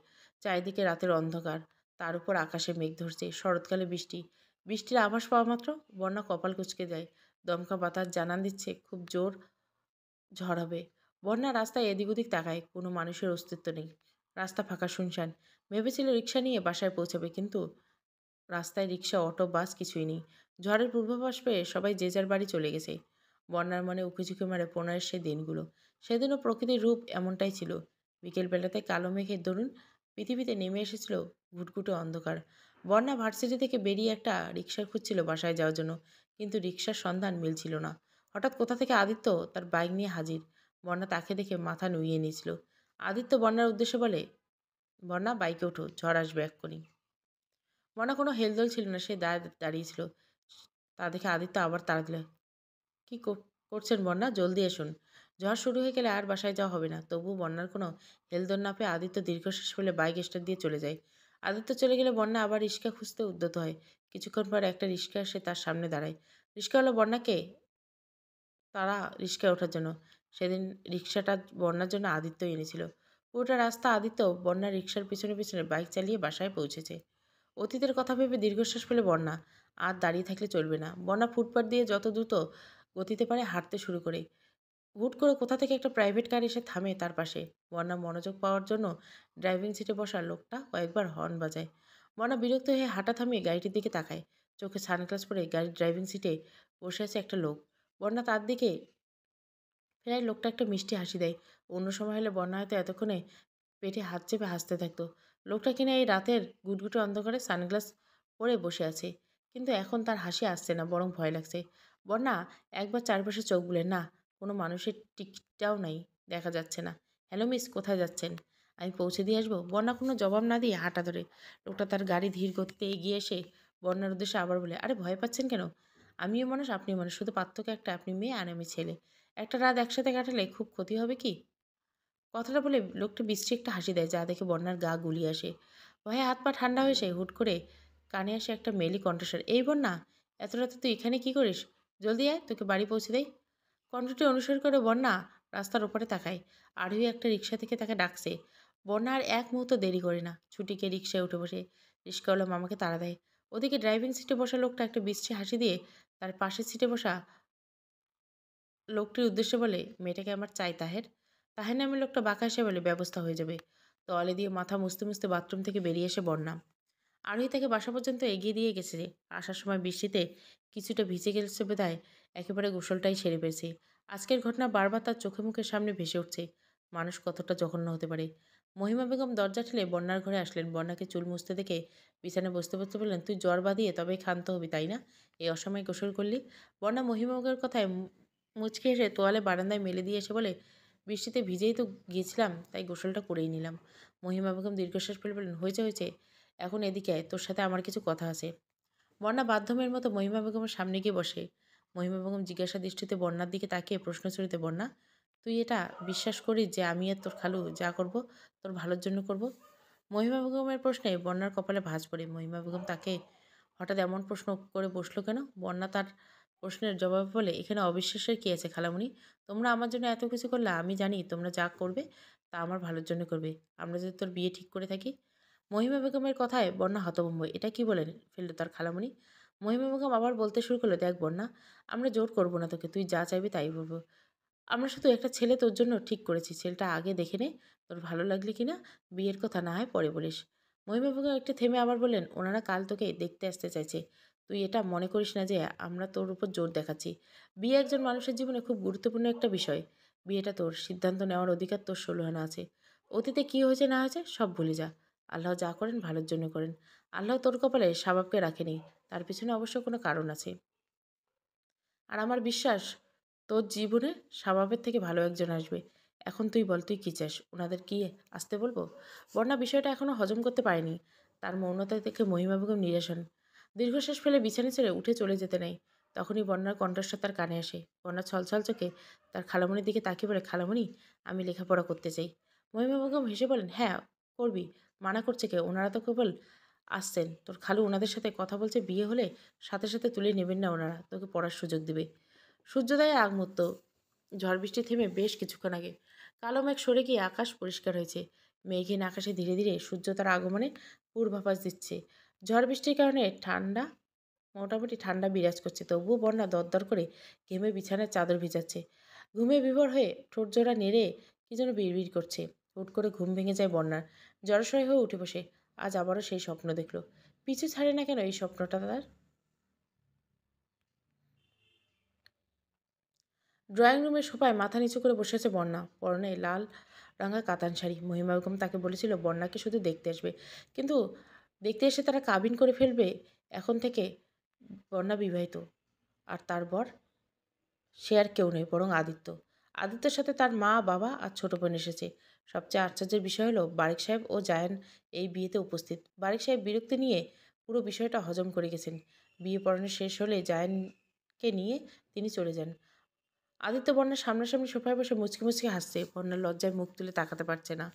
চারিদিকে রাতের অন্ধকার, তার উপর আকাশে মেঘ ধরছে। শরৎকালে বৃষ্টি। বৃষ্টির আভাস পাওয়া মাত্র বন্যা কপাল কুঁচকে যায়। দমকা বাতাস জানান দিচ্ছে খুব জোর ঝড় হবে। বন্যা রাস্তায় এদিক ওদিক তাকায়, কোনো মানুষের অস্তিত্ব নেই। রাস্তা ফাঁকা শুনশান। ভেবেছিল রিক্সা নিয়ে বাসায় পৌঁছাবে, কিন্তু রাস্তায় রিক্সা, অটো, বাস কিছুই নেই। ঝড়ের পূর্বাভাস পেয়ে সবাই যে যার বাড়ি চলে গেছে। বন্যার মনে উকিঝুঁকি মারে প্রণয়ের সেই দিনগুলো। সেদিনও প্রকৃতির রূপ এমনটাই ছিল। বিকেলবেলাতে কালো মেঘের দরুন পৃথিবীতে নেমে এসেছিল ঘুটঘুটে অন্ধকার। বন্যা ভার্সিটি থেকে বেরিয়ে একটা রিক্সা খুঁজছিল বাসায় যাওয়ার জন্য, কিন্তু রিক্সার সন্ধান মিলছিল না। হঠাৎ কোথা থেকে আদিত্য তার বাইক নিয়ে হাজির। বন্যা তাকে দেখে মাথা নুইয়ে নিয়েছিল। আদিত্য বন্যার উদ্দেশ্যে বলে, বন্যা বাইকে ওঠো, ঝড় আসবে এক্ষুনি। বন্যা কোনো হেলদোল ছিল না, সে দাঁড়িয়েছিল। তা দেখে আদিত্য আবার তাড়া দিল, কি করছেন বন্যা, জলদি আসুন। ঝড় শুরু হয়ে গেলে আর বাসায় যাওয়া হবে না। তবুও বন্যার কোনো হেলদোল না পেয়ে আদিত্য দীর্ঘশ্বাস ফেলে বাইক স্টার্ট দিয়ে চলে যায়। আদিত্য চলে গেলে বন্যা আবার রিক্সা খুঁজতে উদ্যত হয়। কিছুক্ষণ পর একটা রিক্সা এসে তার সামনে দাঁড়ায়। রিক্সাওয়ালা বন্যাকে তারা রিক্সায় ওঠার জন্য। সেদিন রিক্সাটা বন্যার জন্য আদিত্য এনেছিল। পুরোটা রাস্তা আদিত্য বন্যার রিক্সার পিছনে পিছনে বাইক চালিয়ে বাসায় পৌঁছেছে। অতীতের কথা ভেবে দীর্ঘশ্বাস ফেলে বন্যা আর দাঁড়িয়ে থাকলে চলবে না। বন্যা ফুটপাত দিয়ে যত দ্রুত গতিতে পারে হাঁটতে শুরু করে। হুট করে কোথা থেকে একটা প্রাইভেট কার এসে থামে তার পাশে। বন্যা মনোযোগ পাওয়ার জন্য ড্রাইভিং সিটে বসা লোকটা কয়েকবার হর্ন বাজায়। বন্যা বিরক্ত হয়ে হাঁটা থামিয়ে গাড়িটির দিকে তাকায়। চোখে সানগ্লাস পরে গাড়ির ড্রাইভিং সিটে বসে আছে একটা লোক। বন্যা তার দিকে প্রায় লোকটা একটা মিষ্টি হাসি দেয়। অন্য সময় হলে বন্যা হয়তো এতক্ষণে পেটে হাত চেপে হাসতে থাকতো। লোকটা কিনা এই রাতের গুটগুটে অন্ধকারে সানগ্লাস পরে বসে আছে। কিন্তু এখন তার হাসি আসছে না, বরং ভয় লাগছে। বন্যা একবার চারপাশে চোখ বুলে, না, কোনো মানুষের টিকটাও নাই, দেখা যাচ্ছে না। হ্যালো মিস, কোথায় যাচ্ছেন? আমি পৌঁছে দিয়ে আসবো। বন্যা কোনো জবাব না দিয়ে হাঁটা ধরে। লোকটা তার গাড়ি ধীর গতিতে এগিয়ে এসে বন্যার উদ্দেশ্যে আবার বলে, আরে ভয় পাচ্ছেন কেন? আমিও মানুষ, আপনিও মানুষ, শুধু পার্থক্য একটা, আপনি মেয়ে আর আমি ছেলে। একটা রাত একসাথে কাটালে খুব ক্ষতি হবে কি? কথাটা বলে লোকটা বিশ্রী একটা হাসি দেয়, যা দেখে বন্যার গা গুলিয়ে আসে। ভয়ে হাত পা ঠান্ডা হয়ে যায়। হুট করে কানে আসে একটা মেলি কণ্ঠস্বর, এই বন্যা, এত রাতে তুই এখানে কি করিস? জলদি আয়, তোকে বাড়ি পৌঁছে দেয়। কণ্ঠটি অনুসরণ করে বন্যা রাস্তার ওপরে তাকায়। আরোহী একটা রিক্সা থেকে তাকে ডাকছে। বন্যা আর এক মুহূর্ত দেরি করে না, ছুটি গিয়ে রিক্সায় উঠে বসে। রিক্সাওয়ালা মামাকে তাড়া দেয়। ওদিকে ড্রাইভিং সিটে বসা লোকটা একটা বিশ্রী হাসি দিয়ে তার পাশের সিটে বসা লোকটির উদ্দেশ্যে বলে, মেয়েটাকে আমার চাই তাহের। তাহের নামে লোকটা বাঁকা হেসে বলে, ব্যবস্থা হয়ে যাবে। তোয়ালে দিয়ে মাথা মুছতে মুছতে বাথরুম থেকে বেরিয়ে এসে বন্যা আরোহী তাকে বাসা পর্যন্ত এগিয়ে দিয়ে গেছে। আসার সময় বৃষ্টিতে কিছুটা ভিজে গেছে বিধায় একেবারে গোসলটাই সেরে ফেলছে। আজকের ঘটনা বারবার তার চোখে মুখের সামনে ভেসে উঠছে। মানুষ কতটা জঘন্য হতে পারে। মহিমা বেগম দরজা ঠেলে বন্যার ঘরে আসলেন। বন্যাকে চুল মুছতে দেখে বিছানায় বসতে বসতে বললেন, তুই জ্বর বাঁধিয়ে তবেই ক্ষান্ত হবি, তাই না? এই অসময়ে গোসল করলি? বন্যা মহিমা বেগমের কথায় মুচকি এসে তোয়ালে বারান্দায় মেলে দিয়ে এসে বলে, বৃষ্টিতে ভিজেই তো গিয়েছিলাম, তাই গোসলটা করেই নিলাম। মহিমা বেগম দীর্ঘশ্বাস ফেলে বললেন, হয়েছে হয়েছে, এখন এদিকে আয়, তোর সাথে আমার কিছু কথা আছে। বন্যা বাধ্যমের মতো মহিমা বেগমের সামনে গিয়ে বসে। মহিমা বেগম জিজ্ঞাসা দৃষ্টিতে বন্যার দিকে তাকিয়ে প্রশ্ন ছুড়িতে, বন্যা, তুই এটা বিশ্বাস করিস যে আমি আর তোর খালু যা করব তোর ভালোর জন্য করব? মহিমা বেগমের প্রশ্নে বন্যার কপালে ভাঁজ পড়ে। মহিমা বেগম তাকে হঠাৎ এমন প্রশ্ন করে বসলো কেন? বন্যা তার প্রশ্নের জবাবে বলে, এখানে অবিশ্বাসের কী আছে খালামণি? তোমরা আমার জন্য এত কিছু করলে, আমি জানি তোমরা যা করবে তা আমার ভালোর জন্য করবে। আমরা যদি তোর বিয়ে ঠিক করে থাকি। মহিমা বেগমের কথায় বন্যা হতভম্ব। এটা কি বলেন ফেলল তার খালামণি? মহিমা বেগম আবার বলতে শুরু করলো, দেখ বন্যা, আমরা জোর করবো না তোকে, তুই যা চাইবি তাই বলবো। আমরা শুধু একটা ছেলে তোর জন্য ঠিক করেছি। ছেলেটা আগে দেখে নে, তোর ভালো লাগলে কিনা বিয়ের কথা না হয় পরে বলিস। মহিমা বেগম একটু থেমে আবার বললেন, ওনারা কাল তোকে দেখতে আসতে চাইছে। তুই এটা মনে করিস না যে আমরা তোর উপর জোর দেখাচ্ছি। বিয়ে একজন মানুষের জীবনে খুব গুরুত্বপূর্ণ একটা বিষয়। বিয়েটা তোর, সিদ্ধান্ত নেওয়ার অধিকার তোর ১৬ আনা আছে। অতীতে কি হয়েছে না হয়েছে সব ভুলে যা। আল্লাহ যা করেন ভালোর জন্য করেন। আল্লাহ তোর কপালে স্বভাবকে রাখেনি, তার পিছনে অবশ্য কোনো কারণ আছে। আর আমার বিশ্বাস তোর জীবনে স্বভাবের থেকে ভালো একজন আসবে। এখন তুই বল, তুই কী চাস? ওনাদের কি আসতে বলবো? বন্যা বিষয়টা এখনও হজম করতে পারেনি। তার মৌনতা দেখে মহিমা বেগম নিরাশ হন। দীর্ঘশ্বাস ফেলে বিছানা ছেড়ে উঠে চলে যেতে নেয়। তখনই বন্যার কণ্ঠস্বর তার কানে আসে। বন্যা ছলছল চোখে তার খালামণির দিকে তাকিয়ে বলে, খালামণি, আমি লেখাপড়া করতে চাই। মহিমা বেগম হেসে বলেন, হ্যাঁ করবি, মানা করছে কে? ওনারা তো কেবল আসছেন, তোর খালু ওনাদের সাথে কথা বলছে, বিয়ে হলে সাথে সাথে তুলে নেবেন না ওনারা, তোকে পড়ার সুযোগ দেবে। সূর্যোদয়ে আগমুহূর্ত। ঝড় বৃষ্টি থেমে বেশ কিছুক্ষণ আগে। কালো মেঘ সরে গিয়ে আকাশ পরিষ্কার হয়েছে। মেঘহীন আকাশে ধীরে ধীরে সূর্য তার আগমনে পূর্বাভাস দিচ্ছে। ঝড় বৃষ্টির কারণে মোটামুটি ঠান্ডা বিরাজ করছে। তবুও বন্যা দরদর করে ঘেমে বিছানার চাদর ভিজাচ্ছে। ঘুমে বিভোর হয়ে ঠোঁটজোড়া নেড়ে কি যেন বিড়বিড় করছে। হুট করে ঘুম ভেঙে যায় বন্যার। জড়সড় হয়ে উঠে বসে। আজ আবারও সেই স্বপ্ন দেখল। পিছু ছাড়ে না কেন এই স্বপ্নটা তার? ড্রয়িং রুমের সোফায় মাথা নিচু করে বসে আছে বন্যা। পরনে লাল রাঙা কাতান শাড়ি। মহিমা বেগম তাকে বলেছিল বন্যাকে শুধু দেখতে আসবে, কিন্তু দেখতে এসে তারা কাবিন করে ফেলবে। এখন থেকে বন্যা বিবাহিত, আর তার বর সে আর কেউ নয়, বরং আদিত্য। আদিত্যর সাথে তার মা, বাবা আর ছোট বোন এসেছে। সবচেয়ে আশ্চর্যের বিষয় হলো বারিক সাহেব ও জায়ান এই বিয়েতে উপস্থিত। বারিক সাহেব বিরক্তি নিয়ে পুরো বিষয়টা হজম করে গেছেন। বিয়ে পড়ানো শেষ হলে জায়ানকে নিয়ে তিনি চলে যান। আদিত্য বন্যার সামনাসামনি সোফায় বসে মুচকি মুচকি হাসছে। বন্যার লজ্জায় মুখ তুলে তাকাতে পারছে না।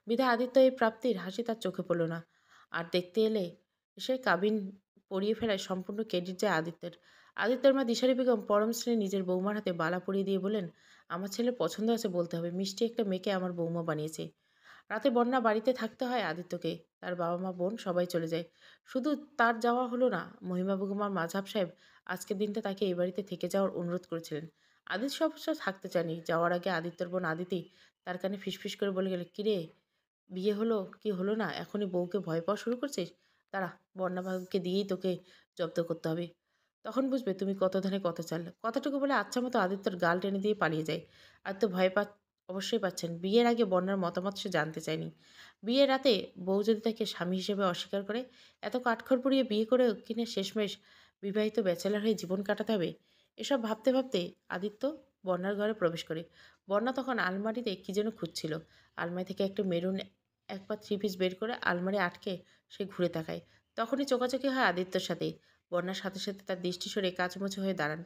বিধায় আদিত্য এই প্রাপ্তির হাসি তার চোখে পড়ল না। আর দেখতে এলে সে কাবিন পরিয়ে ফেলায় সম্পূর্ণ ক্রেডিট যায় আদিত্যের। আদিত্যের মা দিশারি বেগম পরম স্নেহে নিজের বৌমার হাতে বালা পরিয়ে দিয়ে বলেন, আমার ছেলের পছন্দ আছে বলতে হবে, মিষ্টি একটা মেয়েকে আমার বৌমা বানিয়েছে। রাতে বন্যা বাড়িতে থাকতে হয় আদিত্যকে। তার বাবা মা বোন সবাই চলে যায়। শুধু তার যাওয়া হলো না, মহিমা বেগম আর মাঝহাব সাহেব আজকের দিনটা তাকে এই বাড়িতে থেকে যাওয়ার অনুরোধ করেছিলেন। আদিত্য অবশ্য থাকতে চায়নি। যাওয়ার আগে আদিত্যর বোন আদিতি তার কানে ফিসফিস করে বলে গেল, কিরে, বিয়ে হলো কি হলো না, এখনই বউকে ভয় পাওয়া শুরু করছিস? দাঁড়া, বন্যাভাবকে দিয়েই তোকে জব্দ করতে হবে। তখন বুঝবে তুমি কত ধানে কত চাল। কথাটুকু বলে আচ্ছা মতো আদিত্যর গাল টেনে দিয়ে পালিয়ে যায়। আদিত্য ভয় অবশ্যই পাচ্ছেন। বিয়ের আগে বন্যার মতামত সে জানতে চায়নি। বিয়ের রাতে বউ যদি তাকে স্বামী হিসেবে অস্বীকার করে, এত কাঠখড় পুড়িয়ে বিয়ে করেও কিনা শেষমেশ বিবাহিত ব্যাচেলার হয়ে জীবন কাটাতে হবে, এসব ভাবতে ভাবতে আদিত্য বন্যার ঘরে প্রবেশ করে। বন্যা তখন আলমারিতে কী যেন খুঁজছিল। আলমারি থেকে একটা মেরুন এক পা থ্রি পিস বের করে আলমারি আটকে সে ঘুরে তাকায়। তখনই চোখাচোখি হয় আদিত্যর সাথে। বন্যার সাথে সাথে তার দৃষ্টি সরে কাচুমাচু হয়ে দাঁড়ান।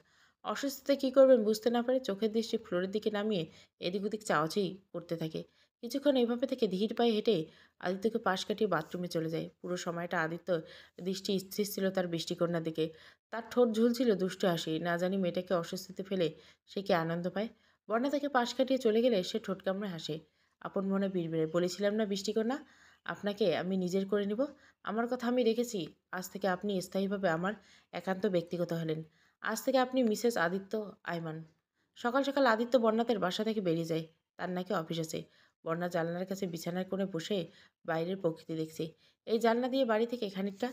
অসুস্থতায় কী করবেন বুঝতে না পারে চোখের দৃষ্টি ফ্লোরের দিকে নামিয়ে এদিক ওদিক চাওয়াচাই করতে থাকে। কিছুক্ষণ এইভাবে থেকে ধীর পায়ে হেঁটে আদিত্যকে পাশ কাটিয়ে বাথরুমে চলে যায়। পুরো সময়টা আদিত্য দৃষ্টি স্থির ছিল তার বৃষ্টিকন্যার দিকে। তার ঠোঁট ঝুলছিল দুষ্টু হাসি। না জানি মেয়েটাকে অস্বস্তিতে ফেলে সে কি আনন্দ পায়। বন্যা তাকে পাশ কাটিয়ে চলে গেলে সে ঠোঁট কামড়ে হাসে। আপন মনে বিড়বিড়ে, বলেছিলাম না বৃষ্টিকন্যা, আপনাকে আমি নিজের করে নিব। আমার কথা আমি রেখেছি। আজ থেকে আপনি স্থায়ীভাবে আমার একান্ত ব্যক্তিগত হলেন। আজ থেকে আপনি মিসেস আদিত্য আইমান। সকাল সকাল আদিত্য বন্যাতের বাসা থেকে বেরিয়ে যায়। তার নাকি অফিস আছে। বন্যা জানলার কাছে বিছানার কোণে বসে বাইরের প্রকৃতি দেখছে। এই জানলা দিয়ে বাড়ি থেকে খানিকটা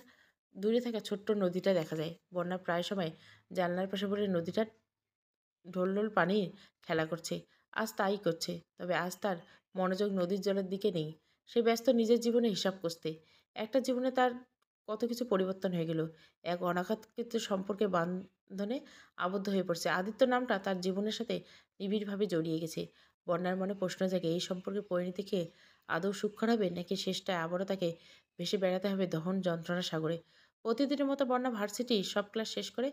দূরে থাকা ছোট্ট নদীটা দেখা যায়। বন্যা প্রায় সময় জানলার পাশে বলে নদীটার ঢোল পানি খেলা করছে। আজ তাই করছে। তবে আজ তার মনোযোগ নদীর জলের দিকে নেই। সে ব্যস্ত নিজের জীবনে হিসাব কষতে। একটা জীবনে তার কত কিছু পরিবর্তন হয়ে গেল। এক অনাকাঙ্ক্ষিত সম্পর্কে বান্ধনে আবদ্ধ হয়ে পড়ছে। আদিত্য নামটা তার জীবনের সাথে নিবিড়ভাবে জড়িয়ে গেছে। বন্যার মনে প্রশ্ন জাগে, এই সম্পর্কের পরিণতি কি আদৌ সুখকর হবে, নাকি শেষটায় আবারও তাকে ভেসে বেড়াতে হবে দহন যন্ত্রণা সাগরে। প্রতিদিনের মতো বন্যা ভার্সিটি সব ক্লাস শেষ করে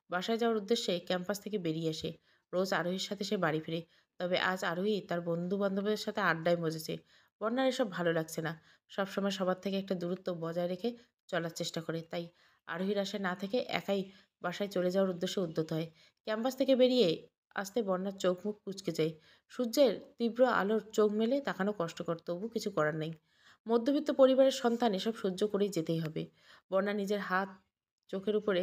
বাসায় যাওয়ার উদ্দেশ্যে ক্যাম্পাস থেকে বেরিয়ে আসে। রোজ আরোহীর সাথে সে বাড়ি ফিরে। তবে আজ আরোহী তার বন্ধু বান্ধবদের সাথে আড্ডায় মজেছে। বন্যার এসব ভালো লাগছে না। সবসময় সবার থেকে একটা দূরত্ব বজায় রেখে চলার চেষ্টা করে। তাই আরোহীর আশায় না থেকে একাই বাসায় চলে যাওয়ার উদ্দেশ্যে উদ্যত হয়। ক্যাম্পাস থেকে বেরিয়ে আসতে বন্যার চোখ মুখ কুঁচকে যায়। সূর্যের তীব্র আলোর চোখ মেলে তাকানো কষ্টকর, তবু কিছু করার নেই। মধ্যবিত্ত পরিবারের সন্তান এসব সহ্য করেই যেতেই হবে। বন্যা নিজের হাত চোখের উপরে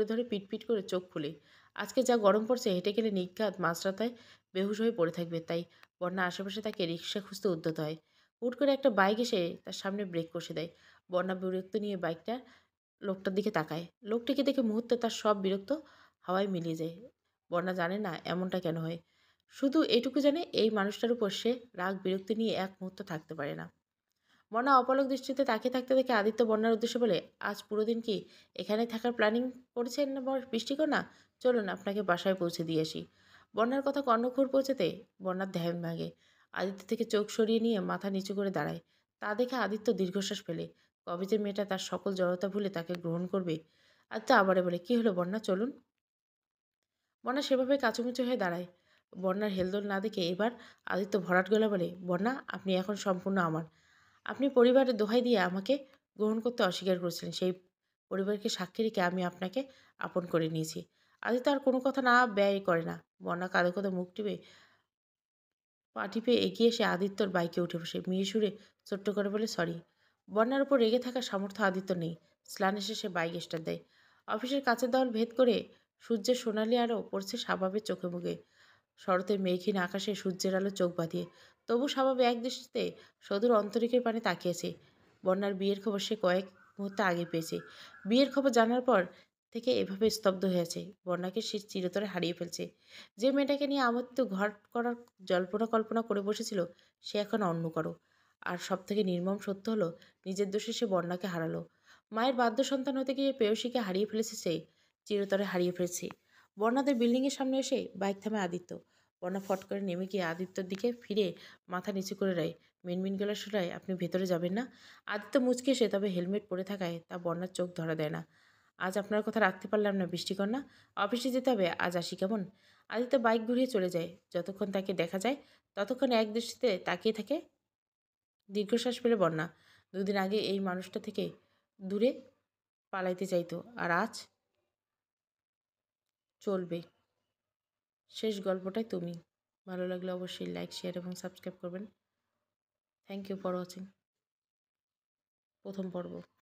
ধরে পিটপিট করে চোখ খুলে। আজকে যা গরম পড়ছে, হেঁটে গেলে নিঘাত মাঝরাতায় বেহুশ হয়ে পড়ে থাকবে। তাই বন্যা আশেপাশে তাকে রিক্সা খুঁজতে উদ্যত হয়। হুট করে একটা বাইক এসে তার সামনে ব্রেক কষে দেয়। বন্যা বিরক্ত নিয়ে বাইকটা লোকটার দিকে তাকায়। লোকটিকে দেখে মুহূর্তে তার সব বিরক্ত হাওয়ায় মিলিয়ে যায়। বন্যা জানে না এমনটা কেন হয়। শুধু এটুকু জানে, এই মানুষটার উপর সে রাগ বিরক্তি নিয়ে এক মুহূর্ত থাকতে পারে না। বন্যা অপলক দৃষ্টিতে তাকিয়ে থাকতে দেখে আদিত্য বন্যার উদ্দেশ্যে বলে, আজ পুরো দিন কি এখানে থাকার প্ল্যানিং করেছেন না বৃষ্টিকন্যা? চলুন আপনাকে বাসায় পৌঁছে দিয়ে আসি। বন্যার কথা কর্ণঘুর পৌঁছাতে বন্যার ধ্যান ভাঙে। আদিত্য থেকে চোখ সরিয়ে নিয়ে মাথা নিচু করে দাঁড়ায়। তা দেখে আদিত্য দীর্ঘশ্বাস ফেলে। কবে যে মেয়েটা তার সকল জড়তা ভুলে তাকে গ্রহণ করবে। আদিত্য আবারে বলে, কি হলো বন্যা, চলুন। বন্যা সেভাবে কাচুমুচু হয়ে দাঁড়ায়। বন্যার হেলদোল না দেখে এবার আদিত্য ভরাট গলা বলে, বন্যা, আপনি এখন সম্পূর্ণ আমার। আপনি পরিবারের দোহাই দিয়ে আমাকে গ্রহণ করতে অস্বীকার করেছিলেন। সেই পরিবারকে সাক্ষী রেখে আমি আপনাকে আপন করে নিয়েছি। আদিত্য আর কোনো কথা না ব্যয় করে না। বন্যা কাঁধে কাঁধে মুখ টিপে পা টিপে এগিয়ে এসে আদিত্যর বাইকে উঠে বসে মিহি সুরে ছোট্ট করে বলে, সরি। বন্যার উপর রেগে থাকার সামর্থ্য আদিত্য নেই। স্লান এসে সে বাইক স্টার্ট দেয়। অফিসের কাছের দেওয়াল ভেদ করে সূর্যের সোনালি আলো পড়ছে স্বাভাবের চোখে মুখে। শরতের মেঘহীন আকাশে সূর্যের আলো চোখ বাঁধিয়ে। তবু স্বাভাবে এক দৃষ্টিতে সদূর অন্তরিকের পানে তাকিয়েছে। বন্যার বিয়ের খবর সে কয়েক মুহূর্তে আগে পেয়েছে। বিয়ের খবর জানার পর থেকে এভাবে স্তব্ধ হয়ে আছে। বন্যাকে সে চিরতরে হারিয়ে ফেলছে। যে মেয়েটাকে নিয়ে আমৃত্যু ঘর করার জল্পনা কল্পনা করে বসেছিল, সে এখন অন্য কারো। আর সব থেকে নির্মম সত্য হলো, নিজের দোষে সে বন্যাকে হারালো। মায়ের বাধ্য সন্তান হতে গিয়ে প্রেয়সীকে হারিয়ে ফেলেছে সে, চিরতরে হারিয়ে ফেলেছে। বন্যাদের বিল্ডিংয়ের সামনে এসে বাইক থামায় আদিত্য। বন্যা ফট করে নেমে গিয়ে আদিত্যর দিকে ফিরে মাথা নিচু করে দেয়। মিনমিন গলায় শোনায়, আপনি ভেতরে যাবেন না? আদিত্য মুচকে এসে, তবে হেলমেট পরে থাকায় তা বন্যার চোখ ধরা দেয় না। আজ আপনার কথা রাখতে পারলাম না বৃষ্টিকন্যা। অফিসে যেতে হবে, আজ আসি কেমন? আদিত্য বাইক ঘুরিয়ে চলে যায়। যতক্ষণ তাকে দেখা যায় ততক্ষণ এক দৃষ্টিতে তাকিয়ে থাকে। দীর্ঘশ্বাস ফেলে বন্যা। দুদিন আগে এই মানুষটা থেকে দূরে পালাইতে চাইতো, আর আজ চলবে। শেষ গল্পটাই তুমি। ভালো লাগলে অবশ্যই লাইক, শেয়ার এবং সাবস্ক্রাইব করবেন। থ্যাংক ইউ ফর ওয়াচিং প্রথম পর্ব।